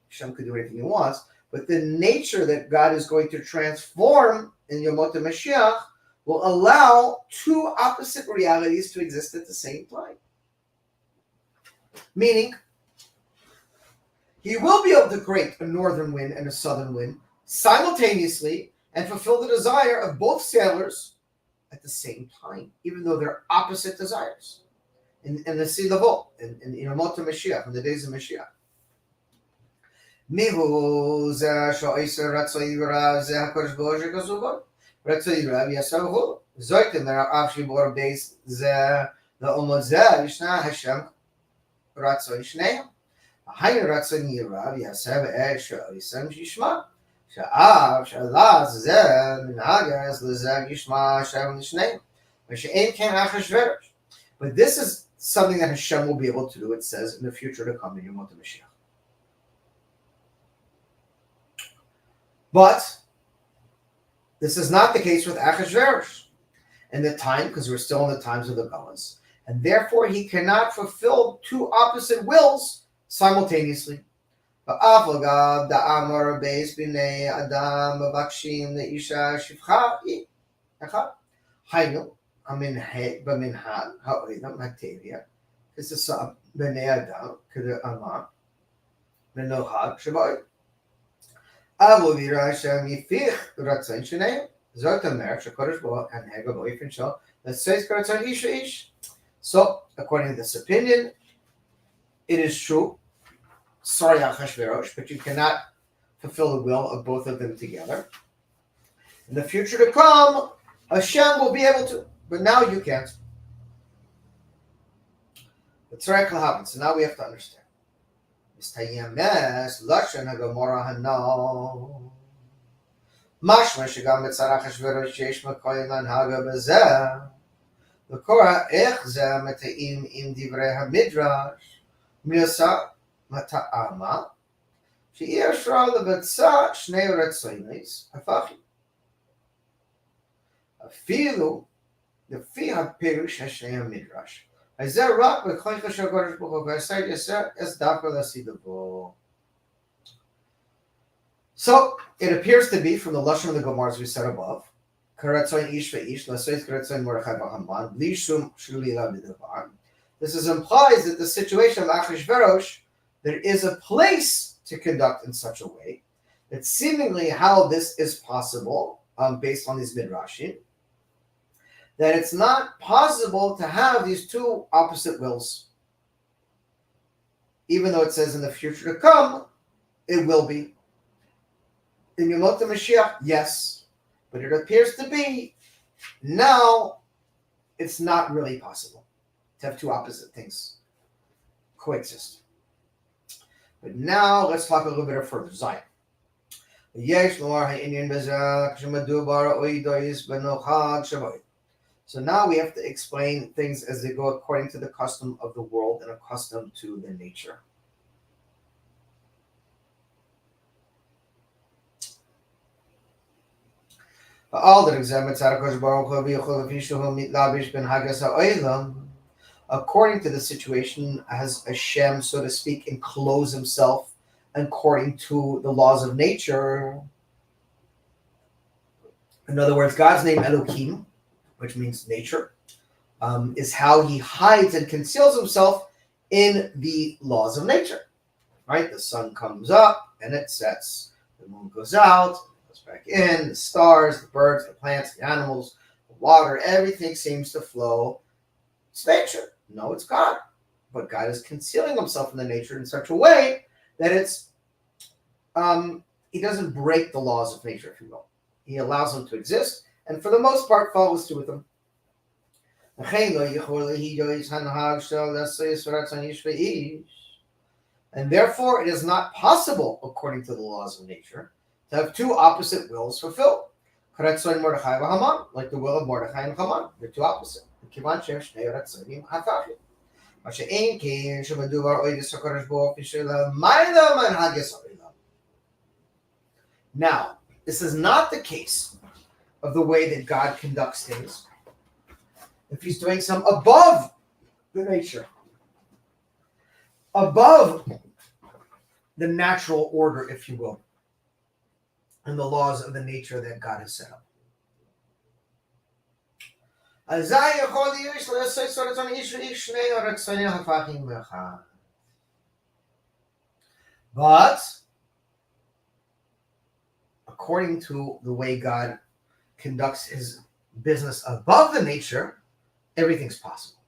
Hashem could do anything he wants, but the nature that God is going to transform in Yomot HaMashiach will allow two opposite realities to exist at the same time. Meaning, he will be able to create a northern wind and a southern wind simultaneously and fulfill the desire of both sailors at the same time, even though they're opposite desires. In the Silavot, in Yomot HaMashiach, in the days of Mashiach. Mihu zeh sha'oser ratzoi v'rav zeh HaKadosh Baruch Hu kazuvot. Ratzoi v'rav yasav v'chol. Zoytem v'rav shibor beis zeh la'omot zeh v'shna Hashem ratzoi shneim. Hayin ratzoi yirav yasav sha'oser yishma. Sha'av sha'alaz zeh minhagas l'zeh yishma Hashem l'shneim. V'she'en ken Achashverosh. But this is something that Hashem will be able to do, it says, in the future to come in Yomot HaMashiach. But this is not the case with Achashverosh. In the time, because we're still in the times of the Galus, and therefore he cannot fulfill two opposite wills simultaneously. Hainu, במנהג האוידם הטבע, כססם בני אדם, כדאמר, בנוהג שבאוי. אבל ויראה שם יפיך רצון שניהם, זאת אומרת שהקדוש ברוך הוא הנהג באופן של לעשות כרצון איש ואיש. So, according to this opinion, it is true, sorry Achashverosh, but you cannot fulfill the will of both of them together. In the future to come, Hashem will be able to, but now you can't. So now we have to understand. Mistayemes lashon haGemara hanal. Mashma shegam betzar Achashverosh yesh makoyim lanhaga bezeh. L'kora ech zeh metaim im divrei hamidrash. Miasa mata'ama. She'ir shra lebetzah shnei retzonos hafachi. Afilu לפי הפירוש השני המדרש. אז זה רק בכוח של הקדוש ברוך הוא, ועשה יסר אז דווקא לסידבו. So, it appears to be from the Lashon of the Gemara as we said above, Karatzoin ish ve'ish, Lasois Karatzoin Mordechai Bahaman, Bli Shum Shulila B'Davar. This implies that the situation of Achashverosh, there is a place to conduct in such a way, that seemingly how this is possible, based on these midrashim, that it's not possible to have these two opposite wills. Even though it says in the future to come, it will be. In Yemot Mashiach, yes. But it appears to be, now, it's not really possible to have two opposite things coexist. But now, let's talk a little bit further. Zion. So now we have to explain things as they go according to the custom of the world and accustomed to the nature. According to the situation, as Hashem, so to speak, enclose himself according to the laws of nature. In other words, God's name Elohim, which means nature, is how he hides and conceals himself in the laws of nature. Right? The sun comes up and it sets. The moon goes out, goes back in. The stars, the birds, the plants, the animals, the water, everything seems to flow. It's nature. No, it's God. But God is concealing himself in the nature in such a way that it's he doesn't break the laws of nature, if you will. He allows them to exist, and for the most part follows through with them. And therefore it is not possible, according to the laws of nature, to have two opposite wills fulfilled. Like the will of Mordechai and Haman. They're two opposite. Now, this is not the case of the way that God conducts things if he's doing some above the nature, above the natural order, if you will, and the laws of the nature that God has set up. But according to the way God conducts his business above the nature, everything's possible.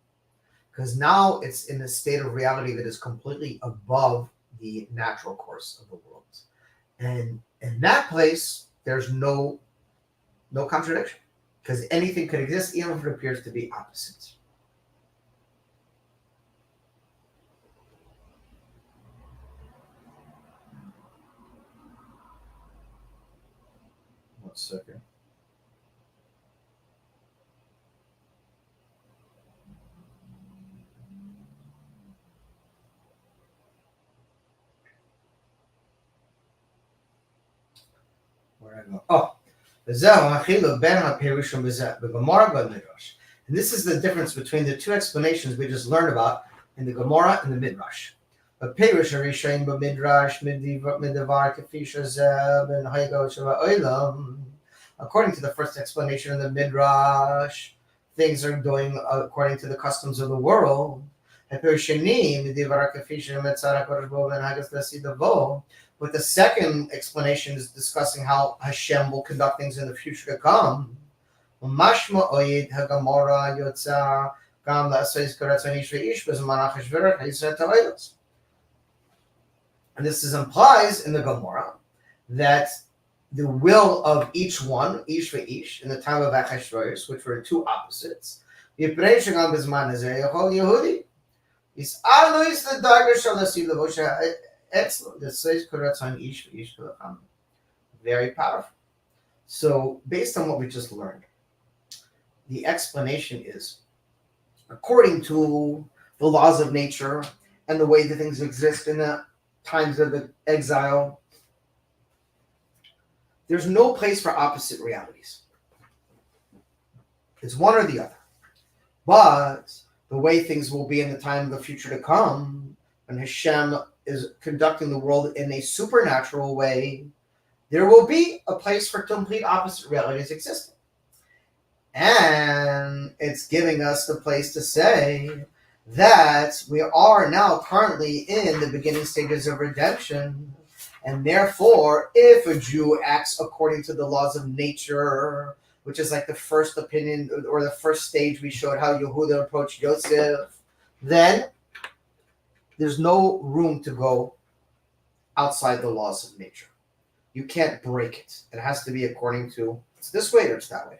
Because now it's in a state of reality that is completely above the natural course of the world. And in that place, there's no contradiction. Because anything could exist, even if it appears to be opposite. One second. Where I go? Oh. And And this is the difference between the two explanations we just learned about in the Gemara and the Midrash. But Perush Harishain b'Midrash midavar kafi shazeh ben haygo shava olam. According to the first explanation in the Midrash, things are going according to the customs of the world. But the second explanation is discussing how Hashem will conduct things in the future to come. And this implies in the Gemara that the will of each one, ish ve'ish, in the time of Achashverosh, which were two opposites, there very powerful. So, based on what we just learned, the explanation is, according to the laws of nature and the way that things exist in the times of the exile, there's no place for opposite realities. It's one or the other. But the way things will be in the time of the future to come, when Hashem is conducting the world in a supernatural way, there will be a place for complete opposite realities existing. And it's giving us the place to say that we are now currently in the beginning stages of redemption. And therefore, if a Jew acts according to the laws of nature, which is like the first opinion or the first stage we showed how Yehuda approached Yosef, then there's no room to go outside the laws of nature. You can't break it. It has to be according to, it's this way or it's that way.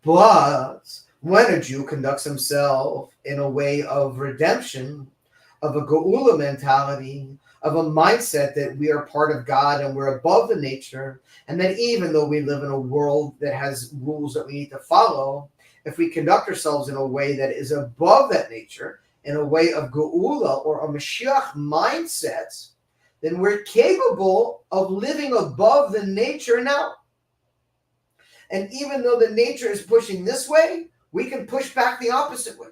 But when a Jew conducts himself in a way of redemption, of a Geula mentality, of a mindset that we are part of God and we're above the nature, and that even though we live in a world that has rules that we need to follow, if we conduct ourselves in a way that is above that nature, in a way of Geula or a Moshiach mindset, then we're capable of living above the nature now. And even though the nature is pushing this way, we can push back the opposite way.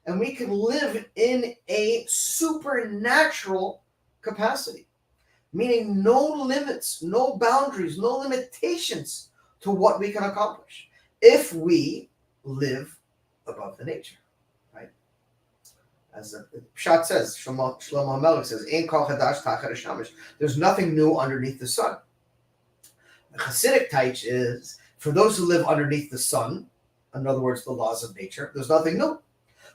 And we can live in a supernatural capacity, meaning no limits, no boundaries, no limitations to what we can accomplish if we live above the nature, right? As the Pshat says, Shlomo HaMelech says, "Ein kol chadash tachat hashamash." There's nothing new underneath the sun. The Hasidic taich is, for those who live underneath the sun, in other words, the laws of nature, there's nothing new.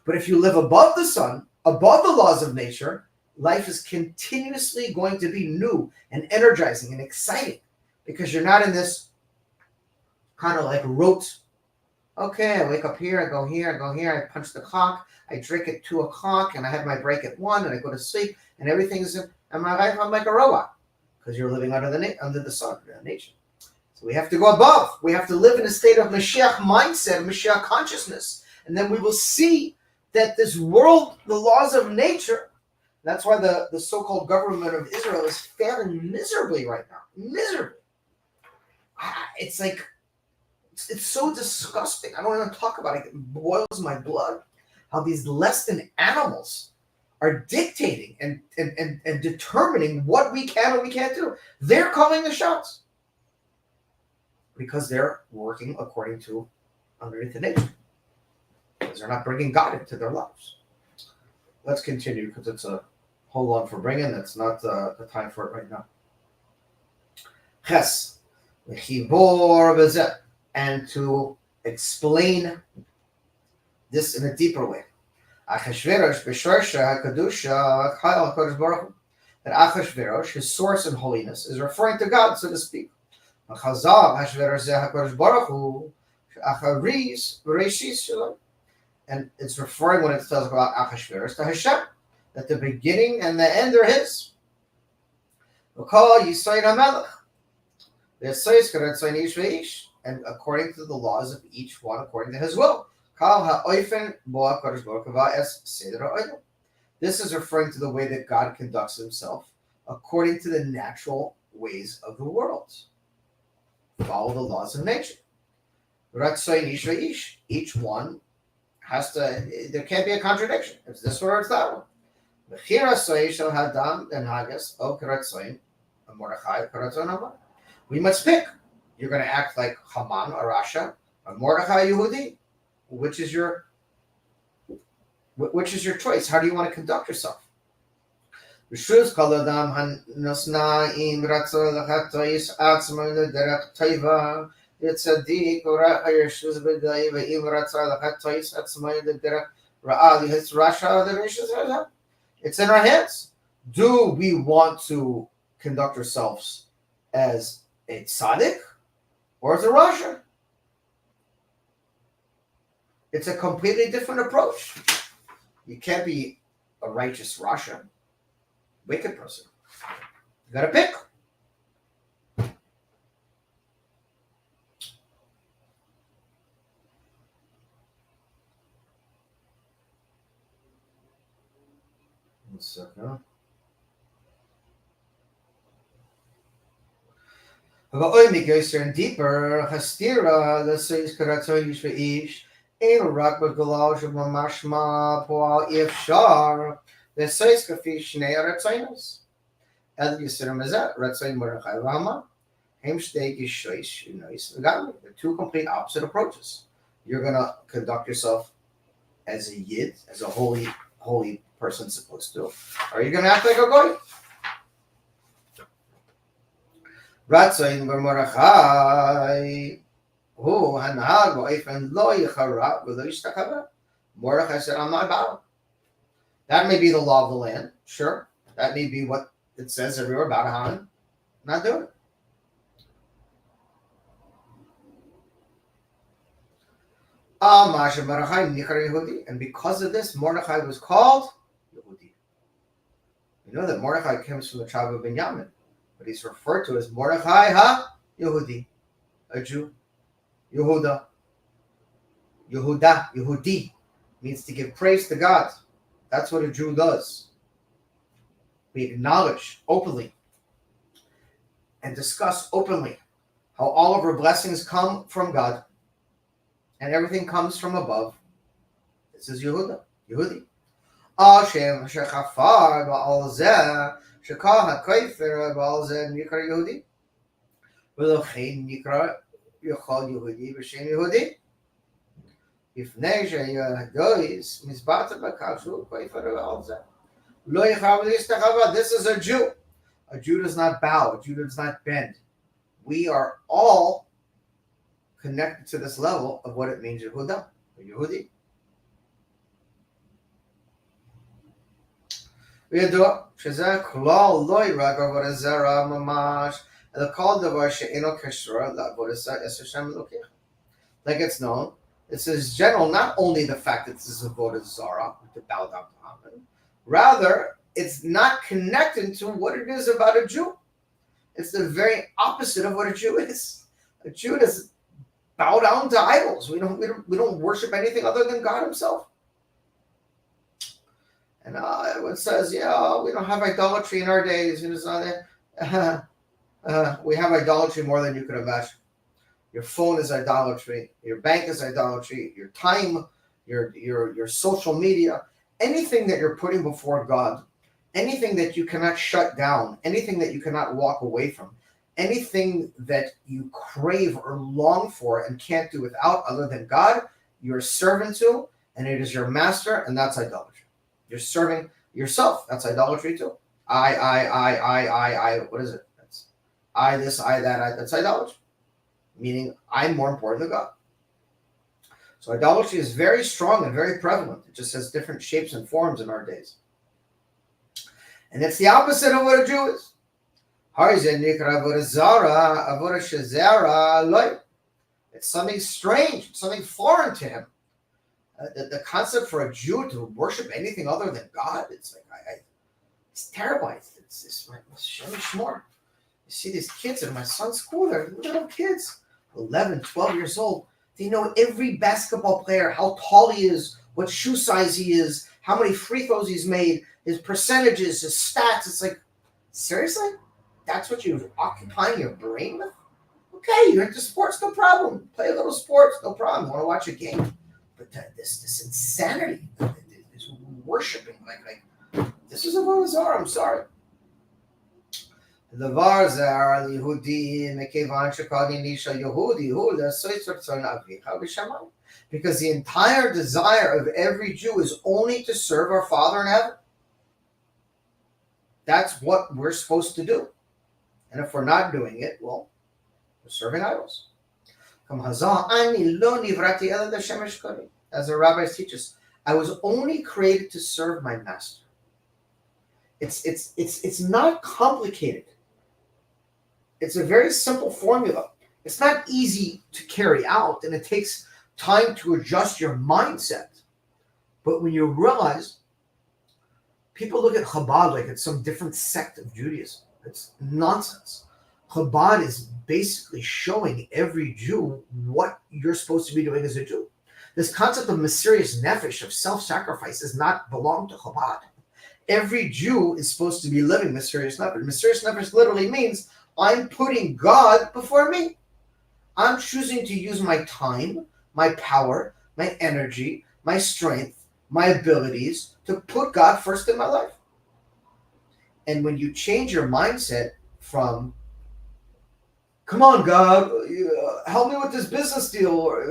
But if you live above the sun, above the laws of nature, life is continuously going to be new and energizing and exciting because you're not in this kind of like rote, okay, I wake up here, I go here, I go here, I punch the clock, I drink at 2 o'clock, and I have my break at 1, and I go to sleep, and everything is in my life, I'm like a robot because you're living under the sun, nature. So we have to go above. We have to live in a state of Mashiach mindset, Mashiach consciousness, and then we will see that this world, the laws of nature, that's why the so-called government of Israel is failing miserably right now. Miserably. It's like, it's so disgusting. I don't even talk about it. It boils my blood. How these less than animals are dictating and determining what we can and we can't do. They're calling the shots. Because they're working according to underneath the nature. Because they're not bringing God into their lives. Let's continue because it's a whole lot for bringing. That's not the time for it right now. Ches, and to explain this in a deeper way. That Achashverosh, his source in holiness, is referring to God, so to speak. And it's referring, when it tells about Achashverosh, to Hashem, that the beginning and the end are his. And according to the laws of each one, according to his will. This is referring to the way that God conducts himself according to the natural ways of the world. Follow the laws of nature. Each one There can't be a contradiction. It's this one or it's that one. Bechira soy shel hadam ben haggis o karatzoin, Mordechai karatzoin Haman. We must pick. You're going to act like Haman or Rasha or Mordechai Yehudi. Which is your choice? How do you want to conduct yourself? Rishus kol adam hanosna im ratzon lachatois atzmo lederach tova yitzadik ora yishus b'day ve'im ratzon lachatois atzmo lederach ra'ali his Rasha the rishus. It's in our hands. Do we want to conduct ourselves as a tzaddik or as a Rasha? It's a completely different approach. You can't be a righteous Rasha, wicked person. You gotta pick. One second. And deeper, Hastira, the says Karatoyish for each. Ein rak b'galal sheb'mashma po'al ifshar v'seis kafi shnei ratzainos. El yisirim ezeh ratzain Mordechai v'Haman hem shtei gishois shinois v'gamri. The two complete opposite approaches. You're gonna conduct yourself as a yid, as a holy person supposed to, or you're gonna act like a goy. Ratzain Mordechai. Mordechai said, I'm not bowing. That may be the law of the land, sure. That may be what it says everywhere about Haman. I'm not doing it. And because of this, Mordechai was called Yehudi. You know that Mordechai comes from the tribe of Benjamin, but he's referred to as Mordechai Yehudi, a Jew. Yehudi means to give praise to God. That's what a Jew does. We acknowledge openly and discuss openly how all of our blessings come from God and everything comes from above. This is Yehudi. Hashem shechafar ba'al zeh shekah ha'koifer ba'al zeh nikra Yehudi v'lochein nikra Yochal Yehudi v'Shem Yehudi. Ifnei sheyadois mizbata b'kavshu koifer ba'al zeh lo yichav l'yistachava. This is a Jew. A Jew does not bow. A Jew does not bend. We are all connected to this level of what it means Yehuda, Yehudi. וידוע שזה כלל לא רק עבודה זרה ממש, אלא כל דבר שאינו קשור לעבודת השם אלוקיך. Like it's known, this is general, not only the fact that this is avodah zara, to bow down to Haman, rather, it's not connected to what it is about a Jew. It's the very opposite of what a Jew is. A Jew doesn't bow down to idols. We don't worship anything other than God Himself. And it says, we don't have idolatry in our days. We have idolatry more than you could imagine. Your phone is idolatry. Your bank is idolatry. Your time, your social media, anything that you're putting before God, anything that you cannot shut down, anything that you cannot walk away from, anything that you crave or long for and can't do without other than God, you're a servant to, and it is your master, and that's idolatry. You're serving yourself. That's idolatry too. I. What is it? That's I this, I that. That's idolatry. Meaning I'm more important than God. So idolatry is very strong and very prevalent. It just has different shapes and forms in our days. And it's the opposite of what a Jew is. It's something strange, something foreign to him. The concept for a Jew to worship anything other than God, it's like, it's terrible. It's more. You see these kids in my son's school, they're little kids, 11, 12 years old. They know every basketball player, how tall he is, what shoe size he is, how many free throws he's made, his percentages, his stats. It's like, seriously? That's what you're occupying your brain with? Okay, you're into sports, no problem. Play a little sports, no problem. Want to watch a game? But this insanity, this worshiping, like this is avodah zarah. I'm sorry. דבר זר על יהודי מכיוון שכל איש היהודי הוא לעשות רצון אביך בשמיים. Because the entire desire of every Jew is only to serve our Father in heaven. That's what we're supposed to do. And if we're not doing it, well, we're serving idols. As the rabbis teach us, I was only created to serve my master. It's not complicated. It's a very simple formula. It's not easy to carry out, and it takes time to adjust your mindset. But when you realize, people look at Chabad like it's some different sect of Judaism. It's nonsense. Chabad is basically showing every Jew what you're supposed to be doing as a Jew. This concept of mysterious nefesh, of self-sacrifice, does not belong to Chabad. Every Jew is supposed to be living mysterious nefesh. Mysterious nefesh literally means I'm putting God before me. I'm choosing to use my time, my power, my energy, my strength, my abilities to put God first in my life. And when you change your mindset from, come on, God, help me with this business deal, or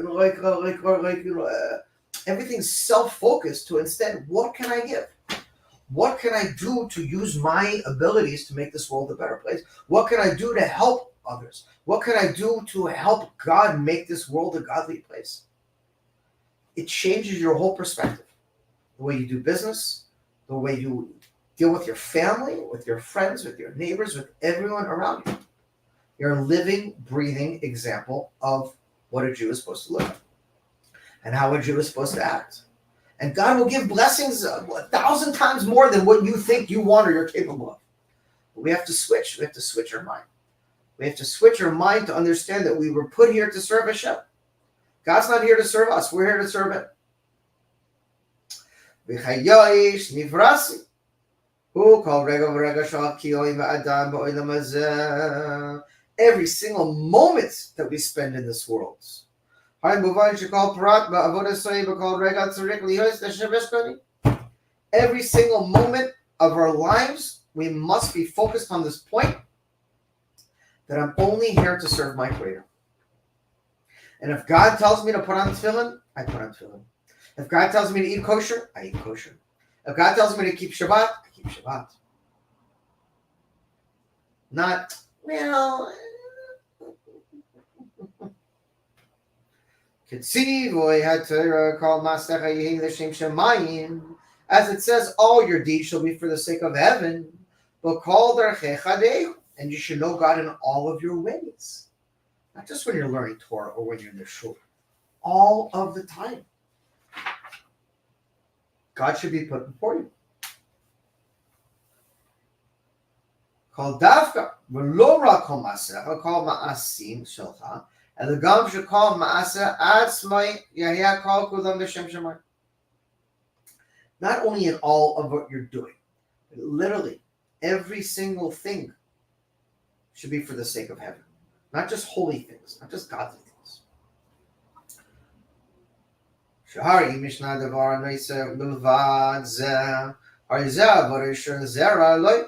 everything's self-focused, to instead, what can I give? What can I do to use my abilities to make this world a better place? What can I do to help others? What can I do to help God make this world a godly place? It changes your whole perspective. The way you do business, the way you deal with your family, with your friends, with your neighbors, with everyone around you. You're a living, breathing example of what a Jew is supposed to look like and how a Jew is supposed to act. And God will give blessings 1,000 times more than what you think you want or you're capable of. But we have to switch. We have to switch our mind. We have to switch our mind to understand that we were put here to serve Hashem. God's not here to serve us. We're here to serve Him. Every single moment that we spend in this world. Every single moment of our lives, we must be focused on this point that I'm only here to serve my Creator. And if God tells me to put on tefillin, I put on tefillin. If God tells me to eat kosher, I eat kosher. If God tells me to keep Shabbat, I keep Shabbat. Not, as it says, all your deeds shall be for the sake of heaven, and you should know God in all of your ways. Not just when you're learning Torah or when you're in the shul. All of the time. God should be put before you. Called Davka, ולא רק כל מעשיך, כל מעשים שלך, אלא גם שכל מעשה עצמי יהיה כל כולם לשם שמיים. Not only in all of what you're doing, but literally every single thing should be for the sake of heaven. Not just holy things, not just godly things. Shahari Mishnah Devar Noisa Bilvad Zeh Harizah Varisha Zera Loi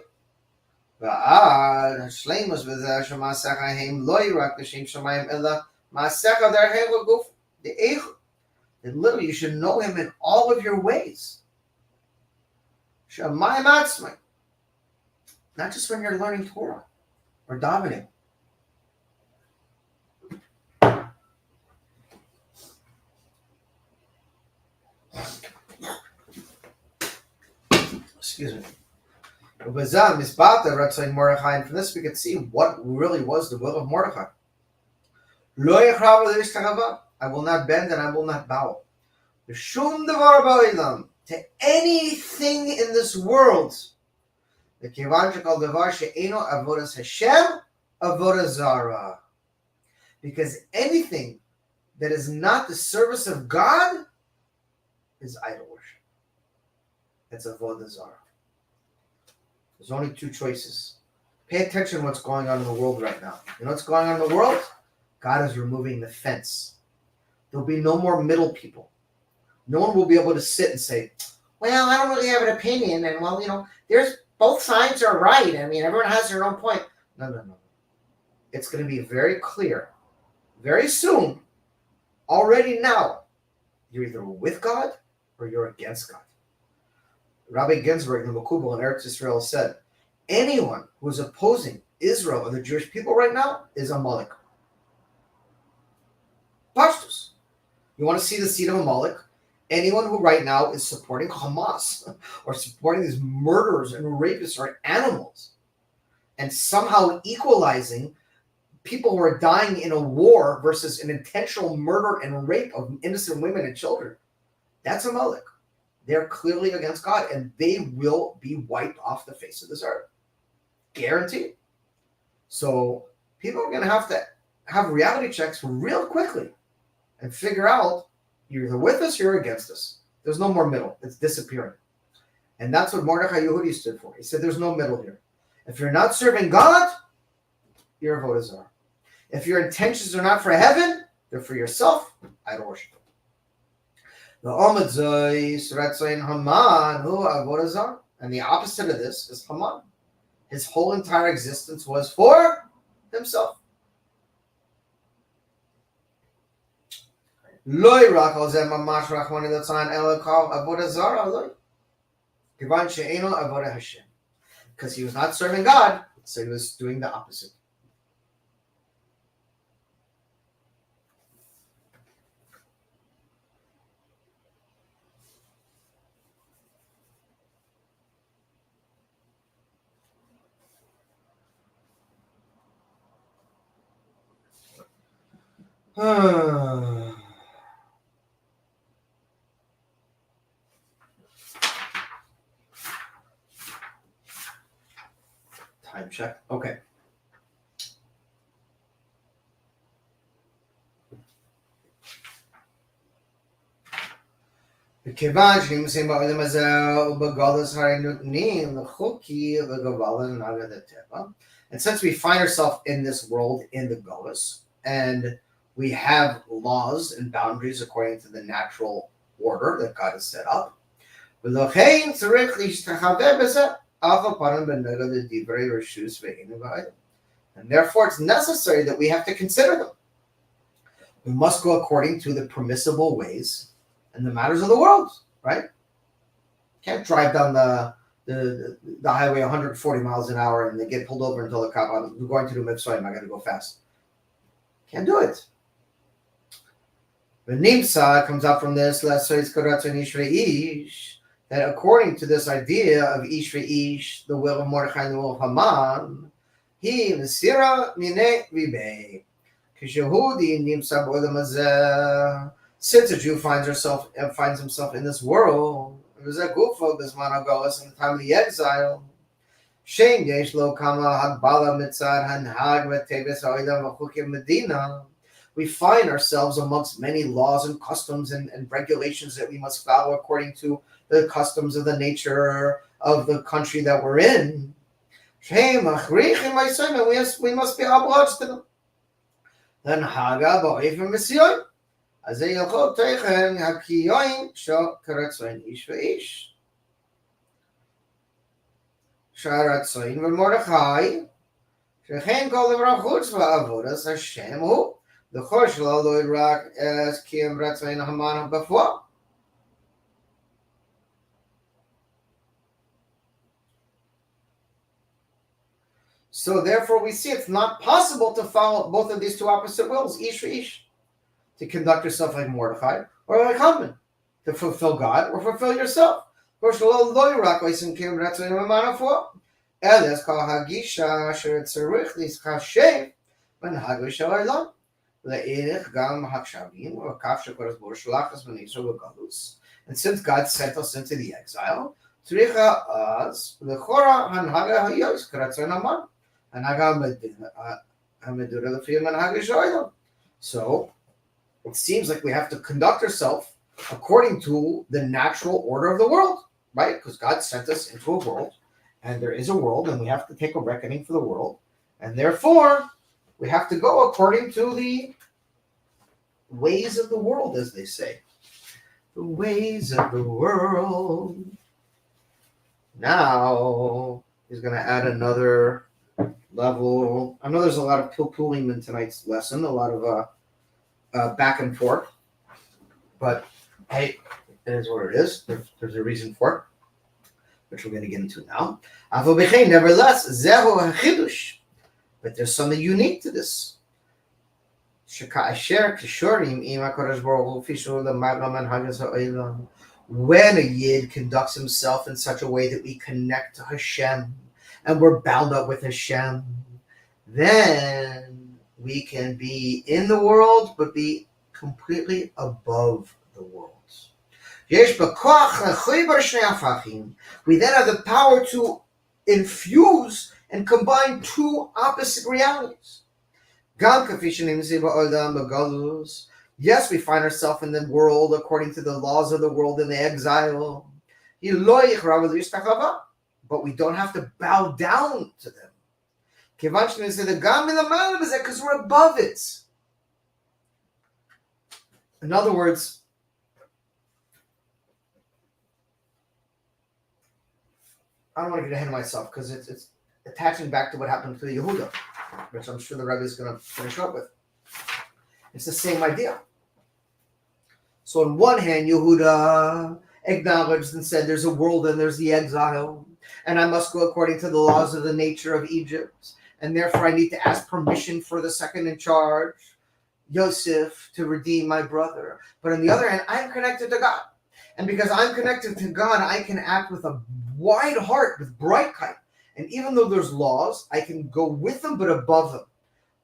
Va'ad Shleimus V'zeh Shemasecha Haim Loi Rak L'Shem Shemayim Ella Masecha Derheim L'Guf The Eichel. And literally you should know Him in all of your ways. Shemayim Atzmai. Not just when you're learning Torah or davening. Excuse me. And from this we can see what really was the will of Mordechai. I will not bend and I will not bow to anything in this world. Because anything that is not the service of God is idol worship. It's avodah zarah. There's only two choices. Pay attention to what's going on in the world right now. You know what's going on in the world? God is removing the fence. There'll be no more middle people. No one will be able to sit and say, well, I don't really have an opinion, and well, there's both sides are right. I mean, everyone has their own point. No. It's going to be very clear, very soon, already now. You're either with God or you're against God. Rabbi Ginsburg, the Makubal in Eretz Israel, said, anyone who is opposing Israel or the Jewish people right now is a Moloch. Pashtus. You want to see the seed of a Moloch? Anyone who right now is supporting Hamas or supporting these murderers and rapists are animals and somehow equalizing people who are dying in a war versus an intentional murder and rape of innocent women and children. That's a Moloch. They're clearly against God, and they will be wiped off the face of this earth. Guaranteed. So people are going to have reality checks real quickly and figure out you're either with us or you're against us. There's no more middle. It's disappearing. And that's what Mordechai Yehudi stood for. He said there's no middle here. If you're not serving God, you're a avodah zarah. If your intentions are not for heaven, they're for yourself, idol worship. The Omadzois, Ratzain Haman, who avodah zarah. And the opposite of this is Haman. His whole entire existence was for himself. Because he was not serving God, so he was doing the opposite. Time check. Okay. מכיוון שנמצאים בעולם הזה ובגולת הרי נותנים לחוקי וגבלה נגד הטבע. And since we find ourselves in this world in the Golas, and we have laws and boundaries according to the natural order that God has set up, ולכן צריך להשתחווה בזה, אף על פנים בנגד לדברי רשוס ואין ועדה. And therefore it's necessary that we have to consider them. We must go according to the permissible ways and the matters of the world, right? Can't drive down the highway 140 miles an hour and they get pulled over and tell the cop, I'm going to do mitzvah, I got to go fast. Can't do it. The Nimsa comes out from this, that according to this idea of Ish Ve'ish, the will of Mordechai and the will of Haman, he Mesira Mine Ribe. Kishahudi Nimsa Bo'elam Hazeh. Since a Jew finds himself in this world, in the time of the exile, we find ourselves amongst many laws and customs and regulations that we must follow according to the customs of the nature of the country that we're in. We must be obliged to them. Then Haga ba'ifim v'siyoy. אז זה ילכות תכן הקיום שכרצון איש ואיש. שהרצון ומרדכי, שכן כל דבר חוץ ועבודת השם הוא, לכל שלא לא רק אז קיים רצון המן בפועל. So therefore we see it's not possible to follow both of these two opposite wills, ish for ish. To conduct yourself like Mordechai or like Haman, to fulfill God or fulfill yourself. Because and since God sent us into the exile, so it seems like we have to conduct ourselves according to the natural order of the world, right? Because God sent us into a world, and there is a world, and we have to take a reckoning for the world, and therefore we have to go according to the ways of the world, as they say. the ways of the world. Now he's going to add another level. I know there's a lot of poo-pooing in tonight's lesson, a lot of back and forth, but hey, it is what it is. There's a reason for it, which we're going to get into now. Nevertheless, zehu hachidush, but there's something unique to this. When a Yid conducts himself in such a way that we connect to Hashem and we're bound up with Hashem, then we can be in the world but be completely above the world. We then have the power to infuse and combine two opposite realities. Yes, we find ourselves in the world according to the laws of the world in the exile. But we don't have to bow down to them. Because we're above it. In other words, I don't want to get ahead of myself because it's attaching back to what happened to the Yehuda, which I'm sure the Rebbe is going to finish up with. It's the same idea. So on one hand, Yehuda acknowledged and said there's a world and there's the exile, and I must go according to the laws of the nature of Egypt, and therefore I need to ask permission for the second in charge, Yosef, to redeem my brother. But on the other hand, I'm connected to God. And because I'm connected to God, I can act with a wide heart, with Breitkeit. And even though there's laws, I can go with them, but above them.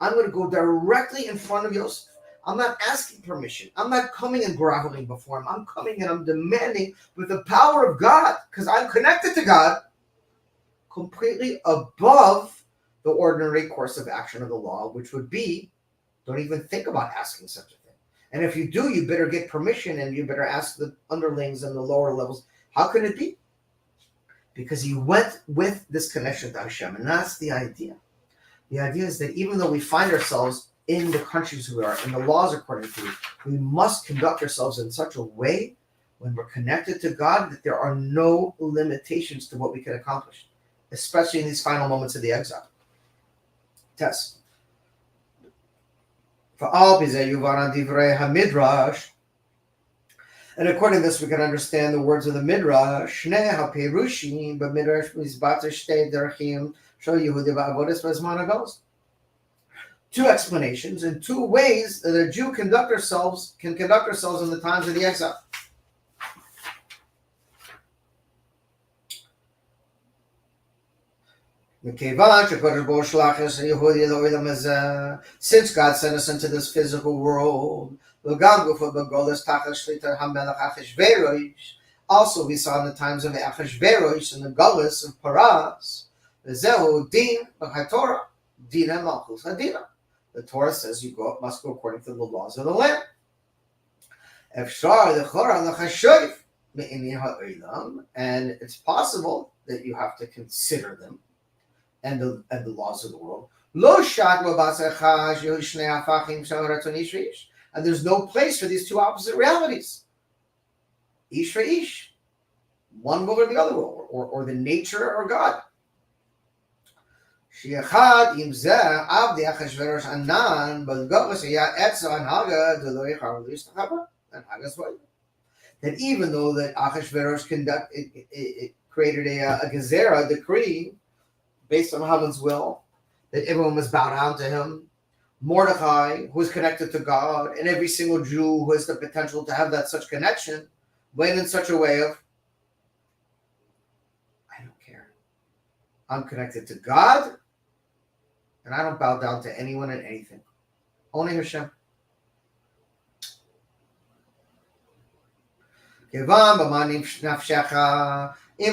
I'm going to go directly in front of Yosef. I'm not asking permission. I'm not coming and groveling before him. I'm coming and I'm demanding with the power of God, because I'm connected to God, completely above the ordinary course of action of the law, which would be, don't even think about asking such a thing. And if you do, you better get permission and you better ask the underlings and the lower levels. How can it be? Because he went with this connection to Hashem. And that's the idea. The idea is that even though we find ourselves in the countries we are, in the laws according to, we must conduct ourselves in such a way when we're connected to God that there are no limitations to what we can accomplish, especially in these final moments of the exile. Test. And according to this, we can understand the words of the Midrash. Two explanations and two ways that a Jew can conduct ourselves in the times of the exile. Since God sent us into this physical world, also we saw in the times of Achashverosh and the Gullus of Paras, the Torah says you must go according to the laws of the land. And it's possible that you have to consider them and the laws of the world. And there's no place for these two opposite realities. Ish for ish. One will or the other will, or the nature or God. That even though that Achashverosh created a gezerah, a decree, based on Haman's will, that everyone must bow down to him, Mordechai, who is connected to God, and every single Jew who has the potential to have that such connection, went in such a way of, I don't care. I'm connected to God, and I don't bow down to anyone and anything. Only Hashem. Im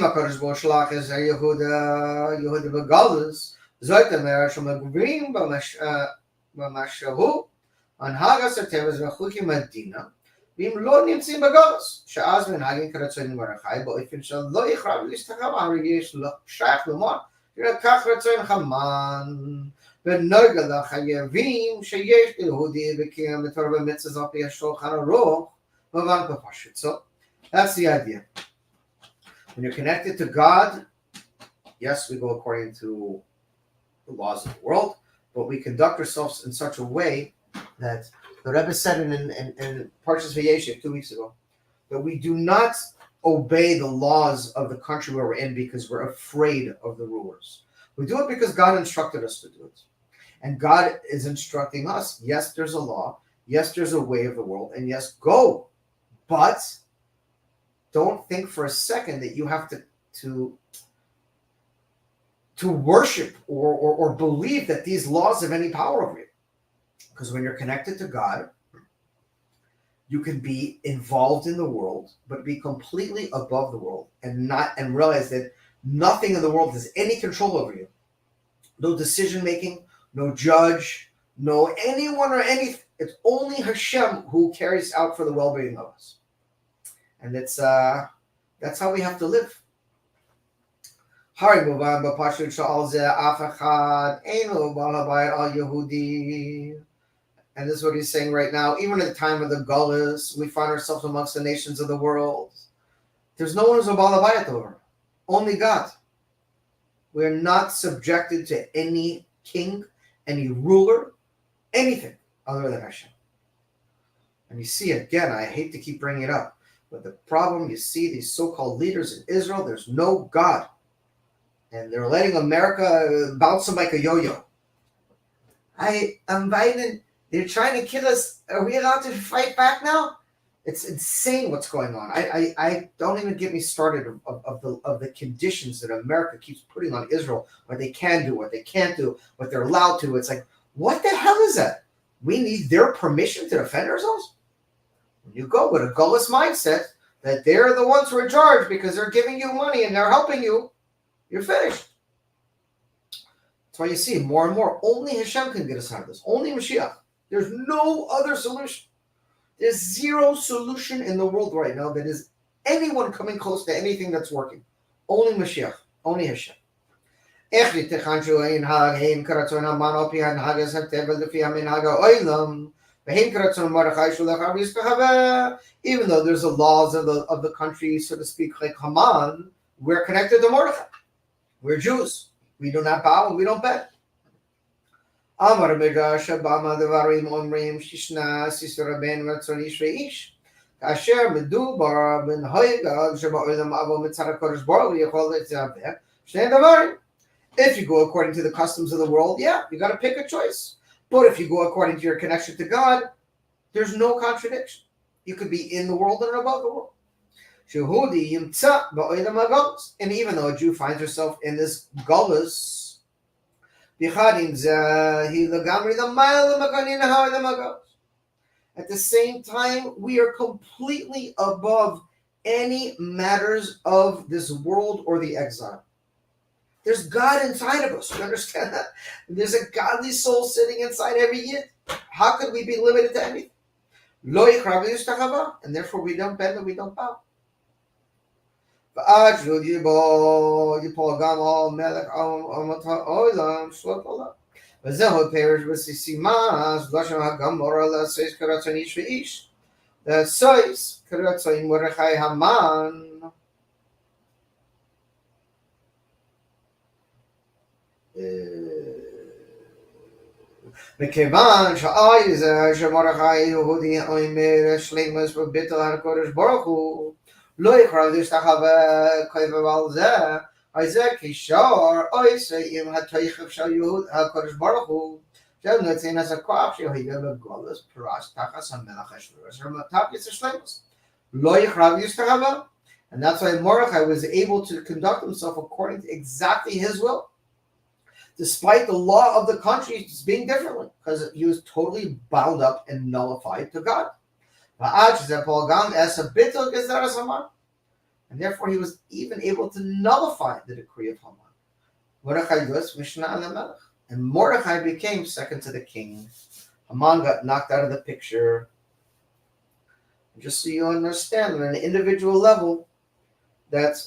HaKadosh Baruch Hu shlach es Yehuda begalus, zoit shemagvrim b'mashahu anhagas hateves v'chukim adina, v'im lo nimtzim begalus, she'az menhagin k'ratzonim barachai, bo'ifin shel lo yichrav l'ishtachav ha'regish shach l'mor, yirakach ratzoin chaman, v'noga l'chayevim sheyesh Yehudi v'kiyam v'torah b'mitzvahs al pi hashulchan aruch, v'van b'pashutzo. That's the idea. When you're connected to God, yes, we go according to the laws of the world, but we conduct ourselves in such a way that the Rebbe said in Parshas Vayeshev 2 weeks ago that we do not obey the laws of the country where we're in because we're afraid of the rulers. We do it because God instructed us to do it. And God is instructing us. Yes, there's a law. Yes, there's a way of the world. And yes, go. But don't think for a second that you have to worship or believe that these laws have any power over you. Because when you're connected to God, you can be involved in the world, but be completely above the world and realize that nothing in the world has any control over you. No decision making, no judge, no anyone or anything. It's only Hashem who carries out for the well-being of us. And that's how we have to live. And this is what he's saying right now. Even at the time of the Gullus, we find ourselves amongst the nations of the world. There's no one who's a Baal Habayit over. Only God. We're not subjected to any king, any ruler, anything other than Hashem. And you see, again, I hate to keep bringing it up, but the problem, you see these so-called leaders in Israel, there's no God. And they're letting America bounce them like a yo-yo. I'm Biden. They're trying to kill us. Are we allowed to fight back now? It's insane what's going on. I don't even get me started of the conditions that America keeps putting on Israel, what they can do, what they can't do, what they're allowed to. It's like, what the hell is that? We need their permission to defend ourselves? When you go with a gullus mindset that they're the ones who are in charge because they're giving you money and they're helping you, you're finished. That's why you see more and more, only Hashem can get us out of this. Only Moshiach. There's no other solution. There's zero solution in the world right now that is anyone coming close to anything that's working. Only Moshiach. Only Hashem. Even though there's the laws of the country, so to speak, like Haman, we're connected to Mordechai. We're Jews. We do not bow and we don't beg. Amar Midrash Abama Devarim Omrim Shishna Sisra Ben Ratzon Ish Reish Kasher Medubar Ben Hoygav Shaba'olam Avo Mitzara Kodesh Baruch Yechol Etzaveh Shnei Davarim. If you go according to the customs of the world, yeah, you got to pick a choice. But if you go according to your connection to God, there's no contradiction. You could be in the world and above the world. Shehudi Yimtza Ba'olam Agos. And even though a Jew finds herself in this gullus, at the same time, we are completely above any matters of this world or the exile. There's God inside of us. You understand that? There's a godly soul sitting inside every yid. How could we be limited to anything? And therefore we don't bend and we don't bow. And if you go לא יכולה להשתחווה כיבה על זה, אז זה קישור עושה עם התכף של יהוד הקדוש ברוך הוא, של נצינס הכוח שיהיה בגולס פרש תחת המלך אשוורוש, ומתפס השלמוס. לא יכולה להשתחווה. And that's why Mordechai was able to conduct himself according to exactly his will, despite the law of the country being differently, because he was totally bound up and nullified to God. And therefore he was even able to nullify the decree of Haman. And Mordechai became second to the king. Haman got knocked out of the picture. Just so you understand, on an individual level, that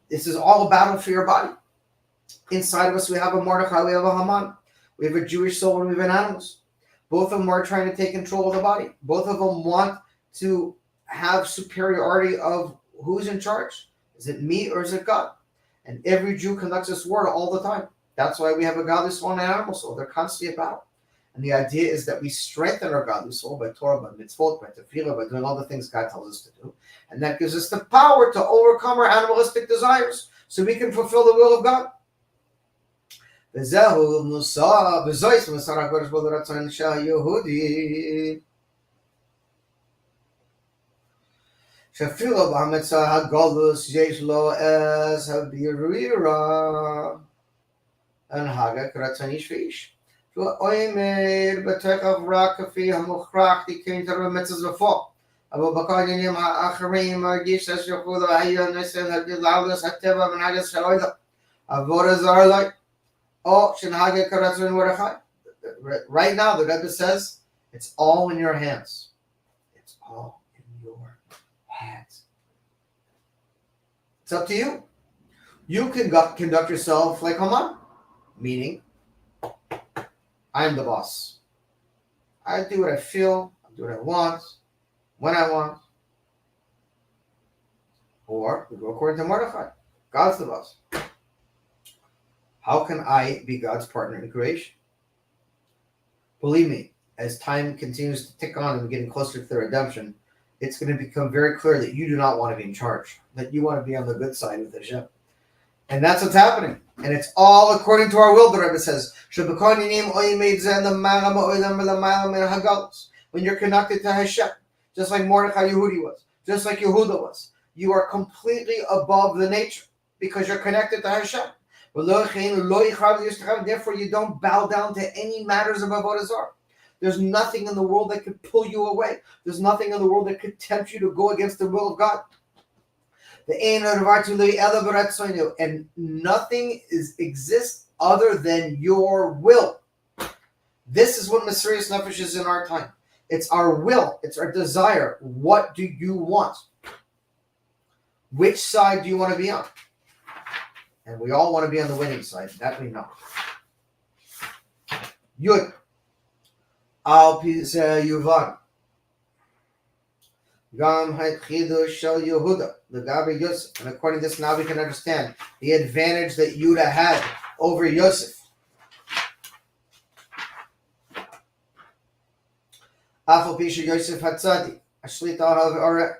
this is all a battle for your body. Inside of us, we have a Mordechai, we have a Haman. We have a Jewish soul and we have an animals. Both of them are trying to take control of the body. Both of them want to have superiority of who's in charge? Is it me or is it God? And every Jew conducts this war all the time. That's why we have a godly soul and an animal soul. They're constantly about. And the idea is that we strengthen our godly soul by Torah, by mitzvot, by tefillah, by doing all the things God tells us to do. And that gives us the power to overcome our animalistic desires so we can fulfill the will of God. שאפילו במצע הגולוס יש לו אז הבירירה הנהגה כרצון איש ואיש. שהוא אומר בתכף רק כפי המוכרח תיקן תראה מצע זפו. אבל בכל העניינים האחרים מרגיש שיכול היה נסן הגללוס הטבע מנהגס של אוידו. עבודה זר לי. או שנהגה כרצון ורחי. Right now the Rebbe says it's all in your hands. It's all in your hands. It's up to you. You can conduct yourself like Haman, meaning I'm the boss. I do what I feel, I do what I want, when I want. Or we go according to Mordechai. God's the boss. How can I be God's partner in creation? Believe me, as time continues to tick on and we're getting closer to the redemption, it's going to become very clear that you do not want to be in charge, that you want to be on the good side with Hashem. And that's what's happening. And it's all according to our will, the Rebbe says. When you're connected to Hashem, just like Mordechai Yehudi was, just like Yehuda was, you are completely above the nature because you're connected to Hashem. Therefore, you don't bow down to any matters of Avodah Zarah. There's nothing in the world that could pull you away. There's nothing in the world that could tempt you to go against the will of God. And nothing exists other than your will. This is what Mesirus Nefesh is in our time. It's our will. It's our desire. What do you want? Which side do you want to be on? And we all want to be on the winning side. That we know. Yud. Al pi zeh yuvan. Gam ha'chidush shel Yehuda. L'gabe Yosef. And according to this, now we can understand the advantage that Yehuda had over Yosef. Afal pi Yosef hatzadi.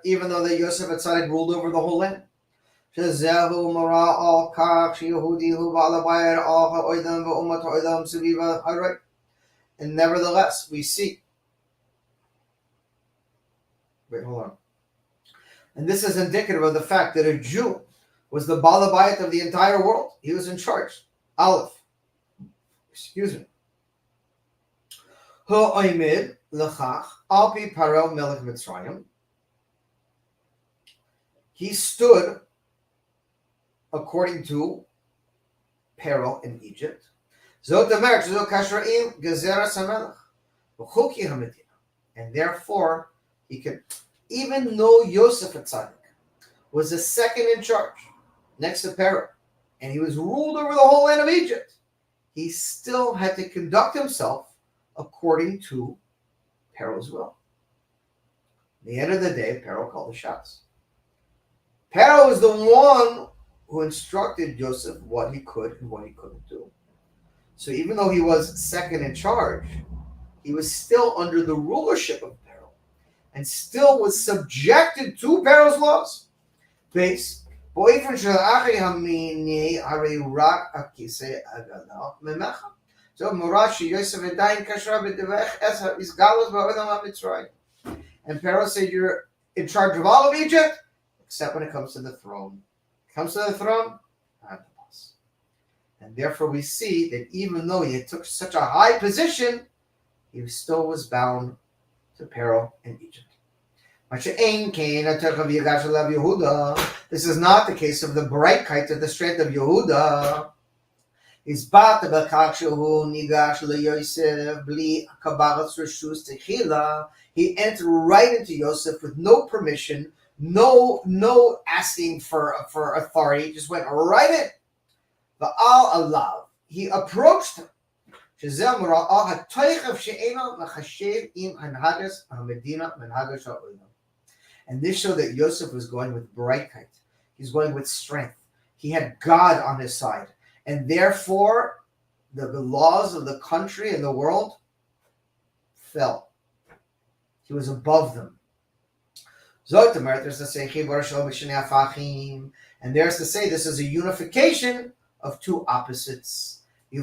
Even though that Yosef hatzadi ruled over the whole land. Shezehu mara al kach Yehudi hu ba'alabayir al ha'oidam va'umat ha'oidam suviva haray. And nevertheless, we see. Wait, hold on. And this is indicative of the fact that a Jew was the balabayit of the entire world. He was in charge. Aleph. Excuse me. Ha'oimid l'chach al pi Paro melech Mitzrayim. He stood according to Paro in Egypt. And therefore, he could, even though Yosef Atzadik was the second in charge next to Paro, and he was ruled over the whole land of Egypt, he still had to conduct himself according to Paro's will. At the end of the day, Paro called the shots. Paro was the one who instructed Joseph what he could and what he couldn't do. So even though he was second in charge, he was still under the rulership of Paro and still was subjected to Paro's laws. Base. So Murashi Yosef Edain Kashra B'Devech Esha Isgalos Ba'Odam HaMitzrayim. And Paro said, you're in charge of all of Egypt, except when it comes to the throne. I'm the boss. And therefore we see that even though he took such a high position, he still was bound to Paro in Egypt. This is not the case of the Breitkeit, of the strength of Yehuda. He entered right into Yosef with no permission, no asking for authority. He just went right in. Va'al alav. He approached him. And this showed that Yosef was going with Breitkeit. He's going with strength. He had God on his side. And therefore, the laws of the country and the world fell. He was above them. There's to say, and there's to say this is a unification of two opposites. On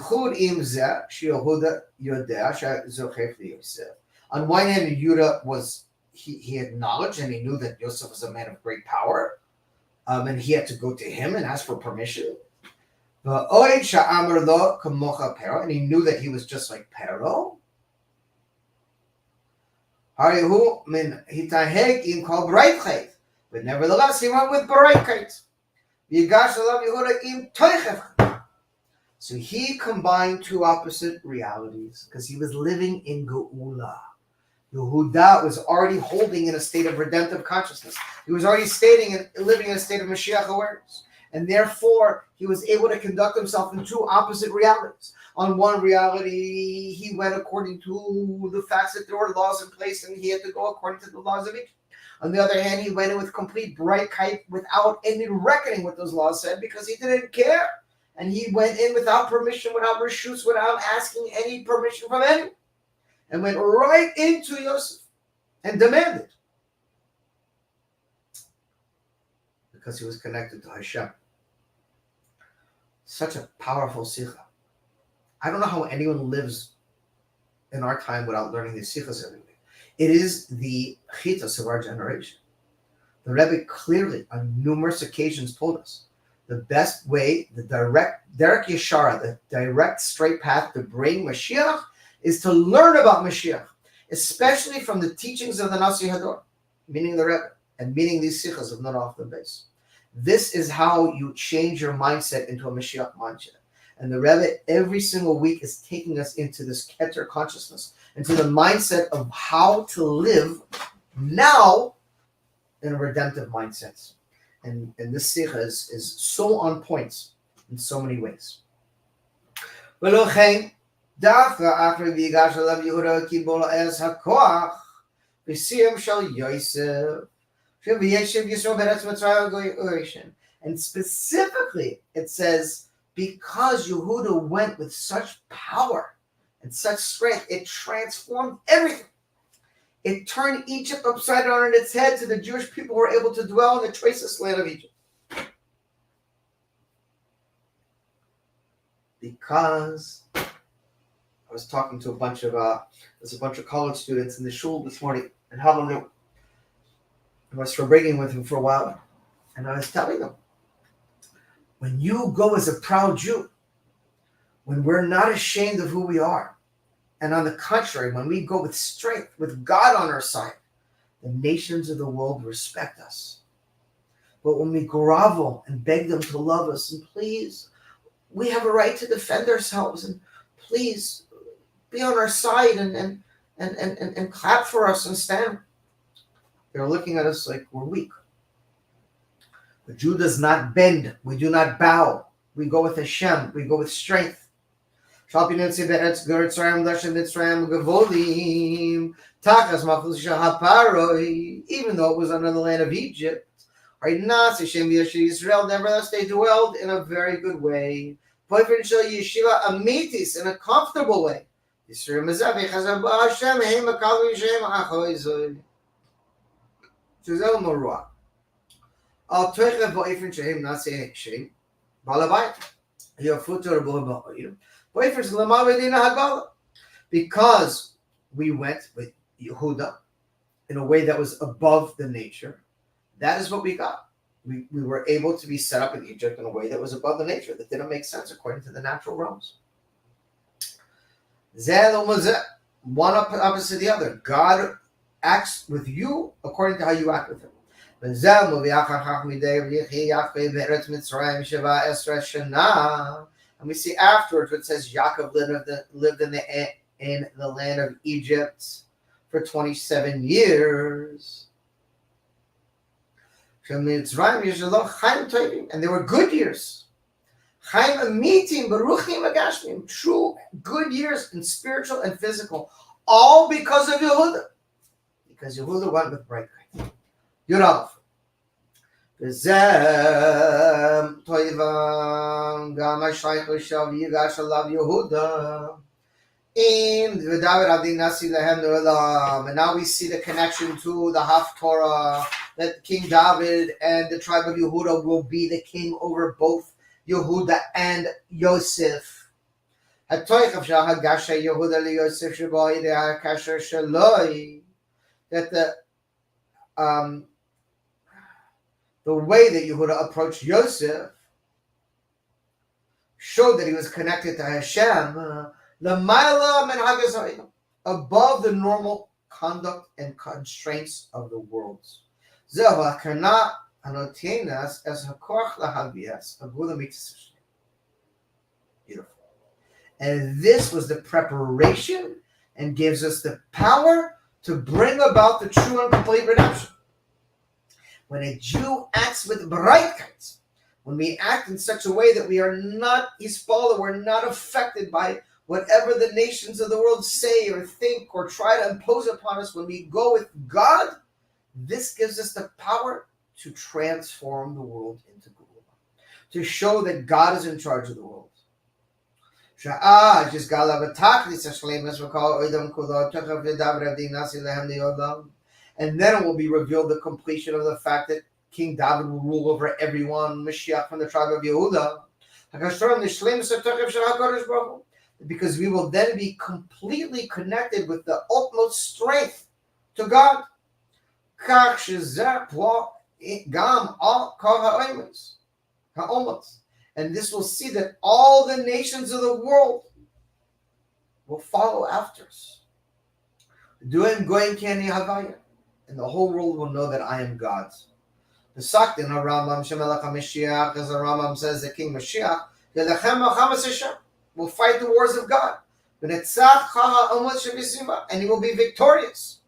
one hand, Yehuda was he acknowledged and he knew that Yosef was a man of great power, and he had to go to him and ask for permission. And he knew that he was just like Pharaoh. But nevertheless, he went with Breitkeit. So he combined two opposite realities because he was living in Geula. Yehuda was already holding in a state of redemptive consciousness. He was already living in a state of Mashiach awareness. And therefore, he was able to conduct himself in two opposite realities. On one reality, he went according to the facts that there were laws in place and he had to go according to the laws of Egypt. On the other hand, he went in with complete Breitkeit without any reckoning what those laws said because he didn't care. And he went in without permission, without reshus, without asking any permission from anyone. And went right into Yosef and demanded. Because he was connected to Hashem. Such a powerful sikha. I don't know how anyone lives in our time without learning these sikhas every day. It is the chitas of our generation. The Rebbe clearly, on numerous occasions, told us the best way, the direct, derek yeshara, the direct, straight path to bring Mashiach is to learn about Mashiach, especially from the teachings of the Nasi Hador, meaning the Rebbe, and meaning these sikhas of not off the base. This is how you change your mindset into a Mashiach mindset. And the Rebbe every single week is taking us into this Keter consciousness, into the mindset of how to live now in a redemptive mindset. And this sikha is so on point in so many ways. And specifically, it says, because Yehuda went with such power and such strength, it transformed everything. It turned Egypt upside down on its head, so the Jewish people were able to dwell in the choicest land of Egypt. Because I was talking to a bunch of college students in the shul this morning in Havana. I was breaking with them for a while, and I was telling them, when you go as a proud Jew, when we're not ashamed of who we are, and on the contrary, when we go with strength, with God on our side, the nations of the world respect us. But when we grovel and beg them to love us, and please, we have a right to defend ourselves, and please be on our side and clap for us and stand. They're looking at us like we're weak. The Jew does not bend. We do not bow. We go with Hashem. We go with strength. Even though it was under the land of Egypt, nevertheless they dwelled in a very good way. In a comfortable way. Because we went with Yehuda in a way that was above the nature, that is what we got. We were able to be set up in Egypt in a way that was above the nature, that didn't make sense according to the natural realms. One opposite the other. God acts with you according to how you act with him. And we see afterwards what says Yaakov lived in the land of Egypt for 27 years. And they were good years. True good years in spiritual and physical. All because of Yehuda. Because Yehuda went with Breitkeit. Yurav. V'zem toivam gam ha'shaycho shel v'yigash alav Yehuda. And now we see the connection to the Haftorah that King David and the tribe of Yehuda will be the king over both Yehuda and Yosef. That the way that Yehuda approached Yosef showed that he was connected to Hashem. Above the normal conduct and constraints of the world. Beautiful. And this was the preparation and gives us the power to bring about the true and complete redemption. When a Jew acts with Breitkeit, when we act in such a way that we are not Yispalah, we're not affected by whatever the nations of the world say or think or try to impose upon us, when we go with God, this gives us the power to transform the world into Gula, to show that God is in charge of the world. And then it will be revealed the completion of the fact that King David will rule over everyone, Moshiach from the tribe of Yehuda. Because we will then be completely connected with the utmost strength to God. And this will see that all the nations of the world will follow after us. And the whole world will know that I am God. The Saktin HaRambam Shemelech HaMashiach, as the Rambam says, the King Mashiach, will fight the wars of God. And he will be victorious.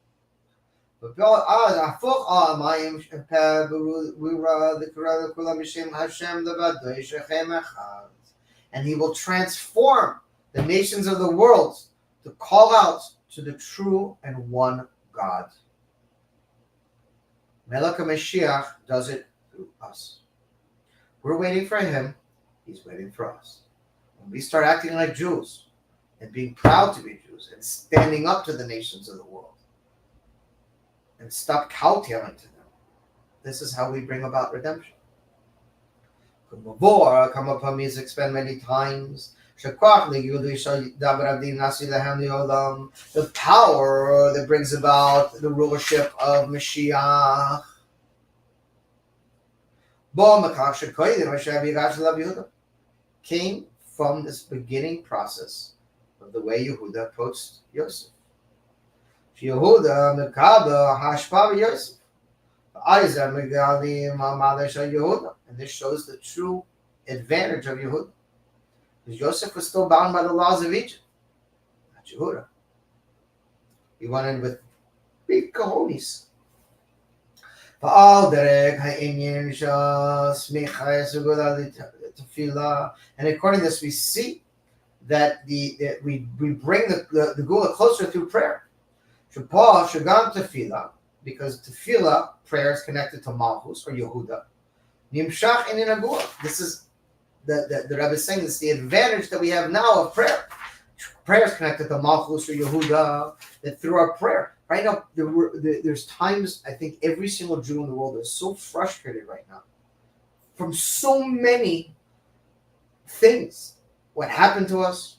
And he will transform the nations of the world to call out to the true and one God. Melech HaMashiach does it through us. We're waiting for him. He's waiting for us. When we start acting like Jews and being proud to be Jews and standing up to the nations of the world and stop kowtowing to them, this is how we bring about redemption. Come is explained many times. The power that brings about the rulership of Mashiach came from this beginning process of the way Yehuda approached Yosef. Yehuda Mekabel Hashpa Yosef. And this shows the true advantage of Yehuda. Because Yosef was still bound by the laws of Egypt, not Yehuda. He went in with big cojones. And according to this, we see that we bring the Gula closer through prayer. Because tefillah, prayer is connected to Malchus or Yehuda. Nimshach in Gula. This is the Rebbe is saying, this is the advantage that we have now of prayer. Prayer is connected to Malchus or Yehuda, that through our prayer. Right now, there's times, I think every single Jew in the world is so frustrated right now from so many things. What happened to us,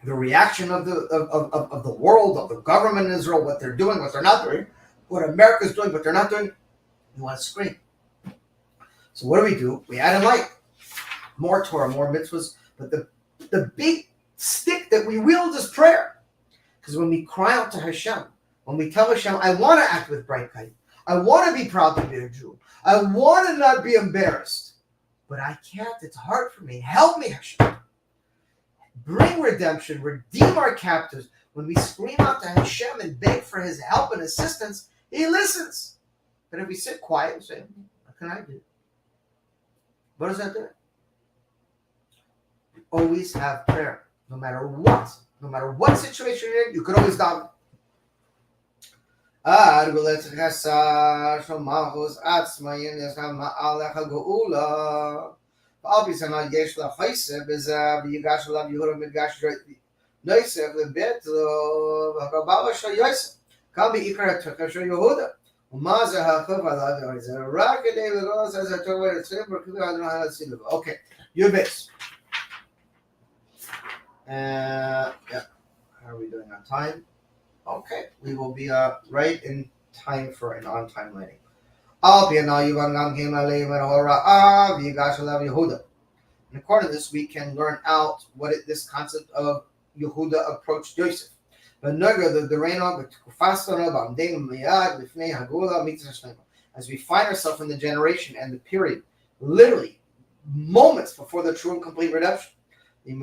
the reaction of the world, of the government in Israel, what they're doing, what they're not doing, what America's doing, what they're not doing. You want to scream. So what do? We add in light. More Torah, more mitzvahs. But the big stick that we wield is prayer. Because when we cry out to Hashem, when we tell Hashem, I want to act with Breitkeit. I want to be proud to be a Jew. I want to not be embarrassed. But I can't. It's hard for me. Help me, Hashem. Bring redemption. Redeem our captives. When we scream out to Hashem and beg for his help and assistance, he listens. But if we sit quiet and say, what can I do? What does that do? We always have prayer. No matter what situation you're in, you could always daven. Argulet Chasar Shomahos Atzmayin Yashama Alecha Geula. Obviously, Yesh La Chaise Bezav Yigash La Yehuda Midgash Noisef Lebet Rababa Shoyos Kabi Ikar Tukasho Yehuda. Umaza HaChav Alav Yizar Rakade Legos as I told you, it's never clear. I don't know how to see it. Okay, your base. Yeah, how are we doing on time? Okay, we will be right in time for an on-time landing. And according to this, we can learn out this concept of Yehuda approached Yosef. As we find ourselves in the generation and the period, literally moments before the true and complete redemption. And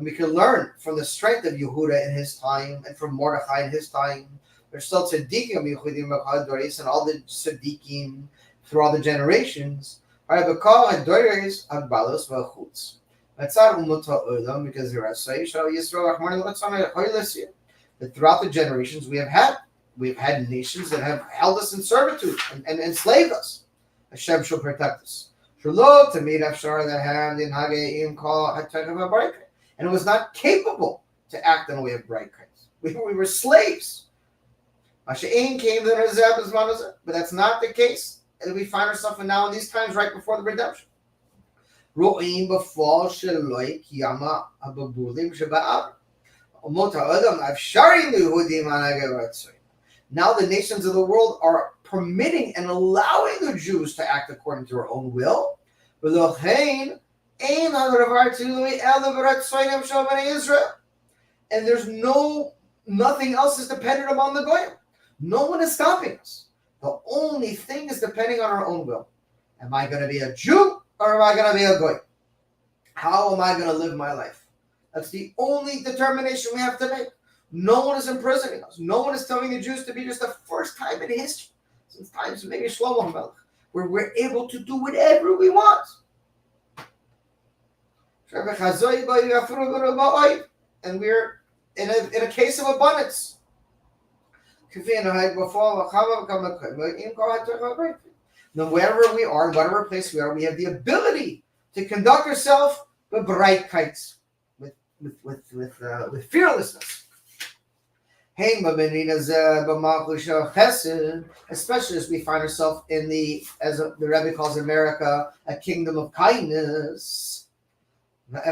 we can learn from the strength of Yehuda in his time and from Mordechai in his time. There's still tzaddikim and all the tzaddikim through all the generations. Because that throughout the generations we've had nations that have held us in servitude and enslaved us. Hashem shall protect us. And it was not capable to act in a way of Breitkeit. We were slaves. Masha'in came to but that's not the case. And we find ourselves now in these times right before the redemption. Now the nations of the world are permitting and allowing the Jews to act according to their own will. And there's nothing else is dependent upon the Goyim. No one is stopping us. The only thing is depending on our own will. Am I going to be a Jew or am I going to be a Goy? How am I going to live my life? That's the only determination we have to make. No one is imprisoning us. No one is telling the Jews to be just the first time in history, since times maybe Shlomo HaMelech, where we're able to do whatever we want. And we're in a case of abundance. Now, wherever we are, in whatever place we are, we have the ability to conduct ourselves with Breitkeit, with fearlessness. Especially as we find ourselves in as the Rebbe calls America, a kingdom of kindness. That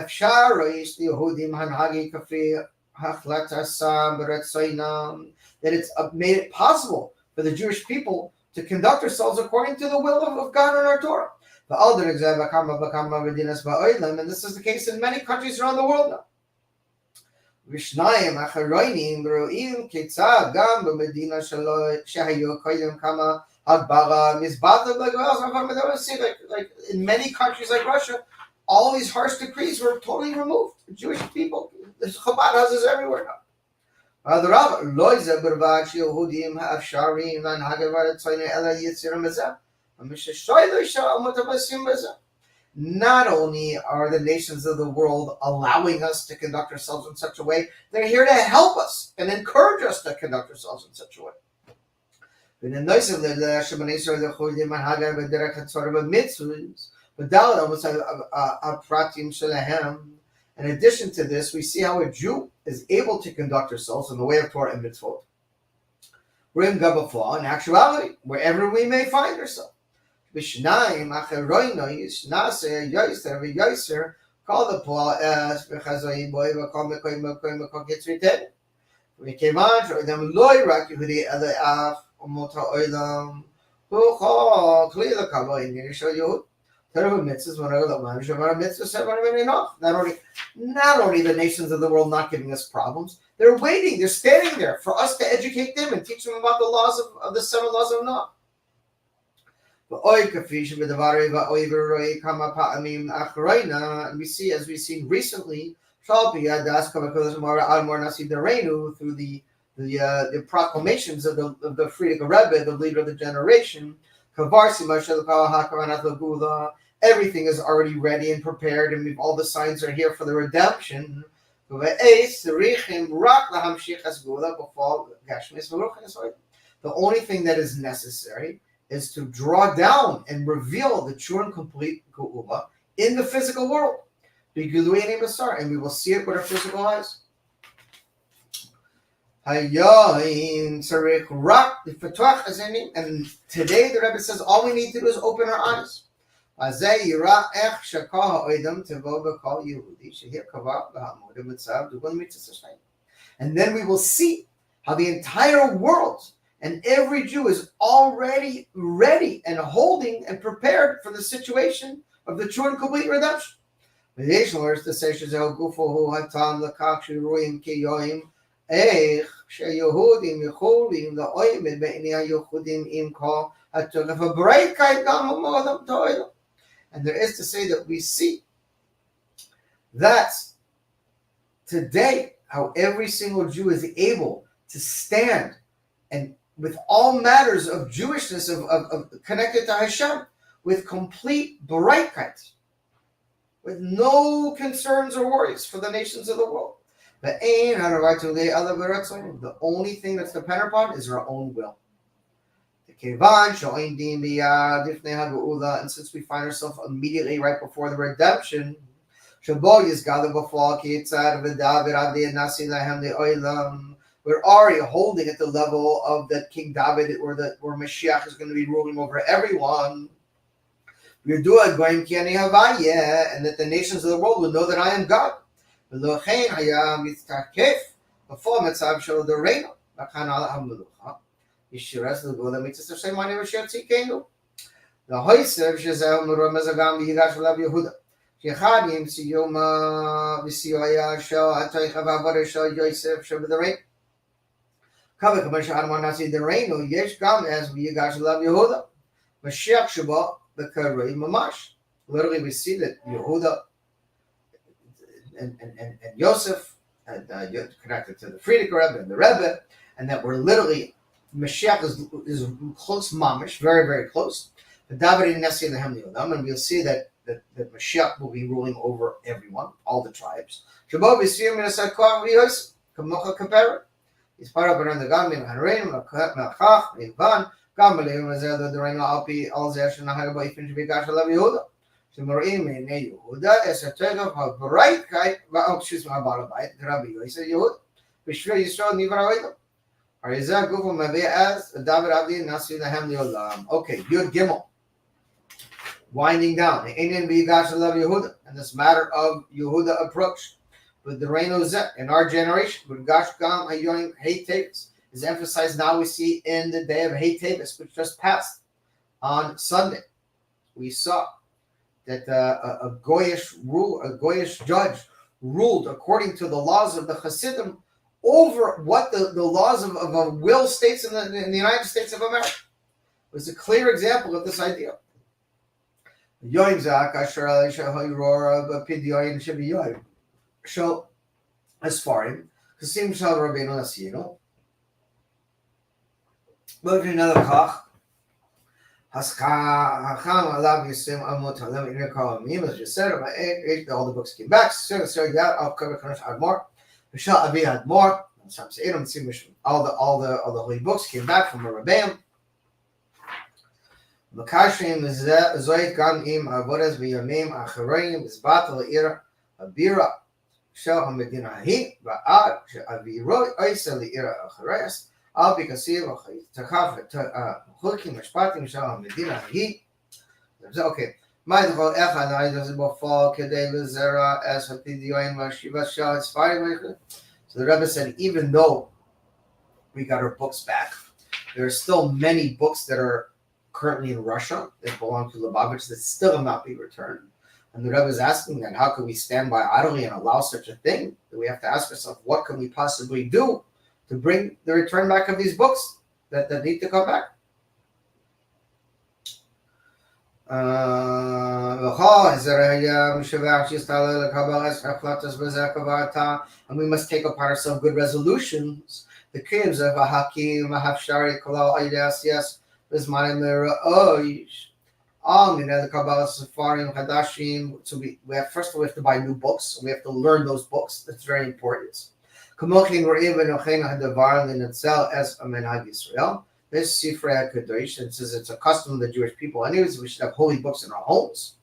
it's made it possible for the Jewish people to conduct ourselves according to the will of God and our Torah. And this is the case in many countries around the world now. Like in many countries like Russia, all these harsh decrees were totally removed. The Jewish people, there's Chabad houses everywhere now. Not only are the nations of the world allowing us to conduct ourselves in such a way, they're here to help us and encourage us to conduct ourselves in such a way. In addition to this, we see how a Jew is able to conduct ourselves in the way of Torah and mitzvot. In actuality, wherever we may find ourselves. Not only the nations of the world not giving us problems, they're waiting, they're standing there for us to educate them and teach them about the laws of the 7 laws of Noah. And we see, as we've seen recently, through the proclamations of the Frierdiker Rebbe, the leader of the generation, everything is already ready and prepared, and all the signs are here for the redemption. The only thing that is necessary is to draw down and reveal the true and complete Geula in the physical world. And we will see it with our physical eyes. And today the Rebbe says all we need to do is open our eyes. And then we will see how the entire world and every Jew is already ready and holding and prepared for the situation of the true and complete redemption. And there is to say that we see that today how every single Jew is able to stand and with all matters of Jewishness, of connected to Hashem, with complete Breitkeit, with no concerns or worries for the nations of the world. The only thing that's dependent upon is our own will. And since we find ourselves immediately right before the redemption, we're already holding at the level of that King David, where Moshiach is going to be ruling over everyone. And that the nations of the world will know that I am God. Literally, we see that Yehuda and Yosef and connected to the Frierdiker Rebbe and the Rebbe, and that we're literally Mashiach is close, mamish, very very close. And we'll see that Mashiach will be ruling over everyone, all the tribes. He's part of the Gamin Hanrein, Melchach, Ivan, Gamalim, the Reino Alpi, all Zeshan, Hagabai, Finch, Bigasha, Yehuda. Shimorim in Yehuda, as a turn of her Breitkeit, excuse me, about a bite, Rabbi Yosef Yehud, Bishvir Yisrael Nivra. Arizah Gufo Mavi as David Abdi Nasi Lahem Olam. Okay, Yud Gimel. Winding down. The Indian Bigasha Love Yehuda, and this matter of Yehuda approach with the Reino Zet in our generation, with Gash Gam Hayoim Hey Tavis is emphasized now we see in the day of Hey Tavis, which just passed on Sunday. We saw that a Goyish judge ruled according to the laws of the Hasidim over what the laws of a will states in the United States of America. It was a clear example of this idea. So, as far as Kasim Shal Rabbeinu Nasino, but another Kach, Haskam Alav Yisim Amot Halam Inakal Mim, as you said, all the books came back. So, yeah, I'll cover Admor. Michelle Abi Admor, all the holy books came back from the Rebbeim. Makashim Zoit Gam Im Avodas V'Yamim Acharoim Izbat L'Ira Abira Shel HaMedina Hi Ba'ad She'Aviroi Oisa L'Ira Achareis Al Bikasiv Tachaf Chukim Mishpatim Shel HaMedina Hi. Okay. My whole Echad I doesn't fall Kedei L'Zera as Hapidioin Mashiva Shel Hitzfari. So the Rebbe said, even though we got our books back, there are still many books that are currently in Russia that belong to Lubavitch that still have not been returned. And the Rebbe is asking that how can we stand by idly and allow such a thing? That we have to ask ourselves, what can we possibly do to bring the return back of these books that need to come back? And we must take upon ourselves good resolutions. The kiyums of Hakim, Mahafshari, Kolal Aydas, yes, Bismanim Oish, The Kabbalah Sefarim Hadashim. So we have first of all we have to buy new books. We have to learn those books. That's very important. Kamochin we're even Hadavar in itself as a Menhag Israel. This Sifrei HaKadosh, it says it's a custom of the Jewish people. Anyways, we should have holy books in our homes.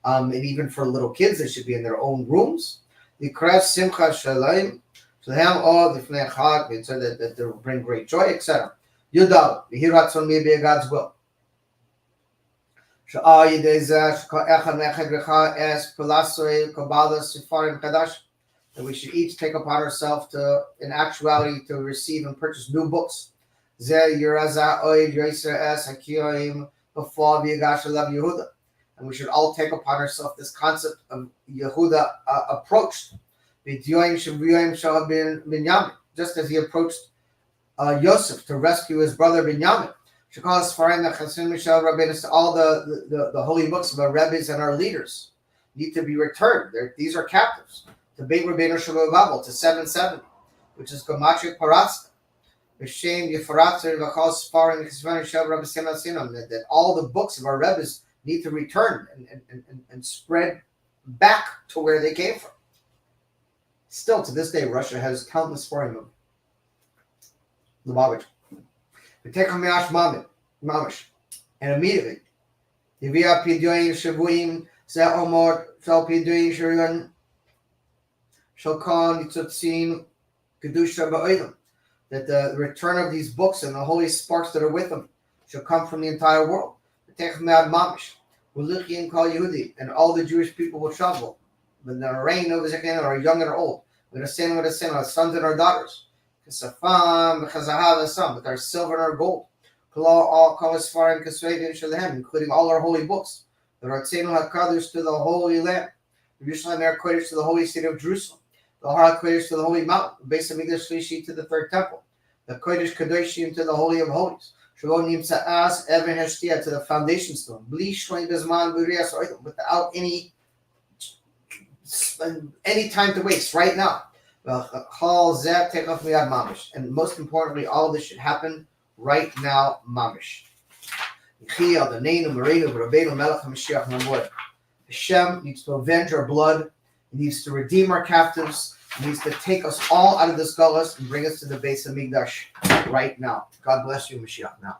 And even for little kids, they should be in their own rooms. The Krev Simcha Shalom. So they have all the Fnei Chag, they said that they will bring great joy, etc. Yudal, the Hiratzon may be God's will. That we should each take upon ourselves to, in actuality, to receive and purchase new books. And we should all take upon ourselves this concept of Yehuda approached. Just as he approached Yosef to rescue his brother Binyamin. All the holy books of our rabbis and our leaders need to be returned. These are captives. To Beit Rabbeinu Shalom Babel, to 770, which is Gematria Paratza. That all the books of our rabbis need to return and spread back to where they came from. Still, to this day, Russia has countless foreign of Lubavitch. We take Mamish, and immediately, that the return of these books and the holy sparks that are with them shall come from the entire world. And all the Jewish people will travel. When the reign of Israel are young and old, with our sons and our daughters, with our silver and our gold, including all our holy books, the Ratzenu HaKadosh to the Holy Land, the Yerushalayim HaKadosh to the holy city of Jerusalem, the Har HaKadosh to the holy mountain, the Beis Hamikdash Shlishi to the third temple, the Kodesh Kadoshim to the holy of holies, Shalom Nimtza'as Even Hashtia to the foundation stone, Bli Shloim Bezman B'Riyas Oidim, without any time to waste, right now. And most importantly, all this should happen right now, mamish. Hashem needs to avenge our blood. He needs to redeem our captives. He needs to take us all out of this gullus and bring us to the Beis Hamikdash right now. God bless you, Moshiach Now.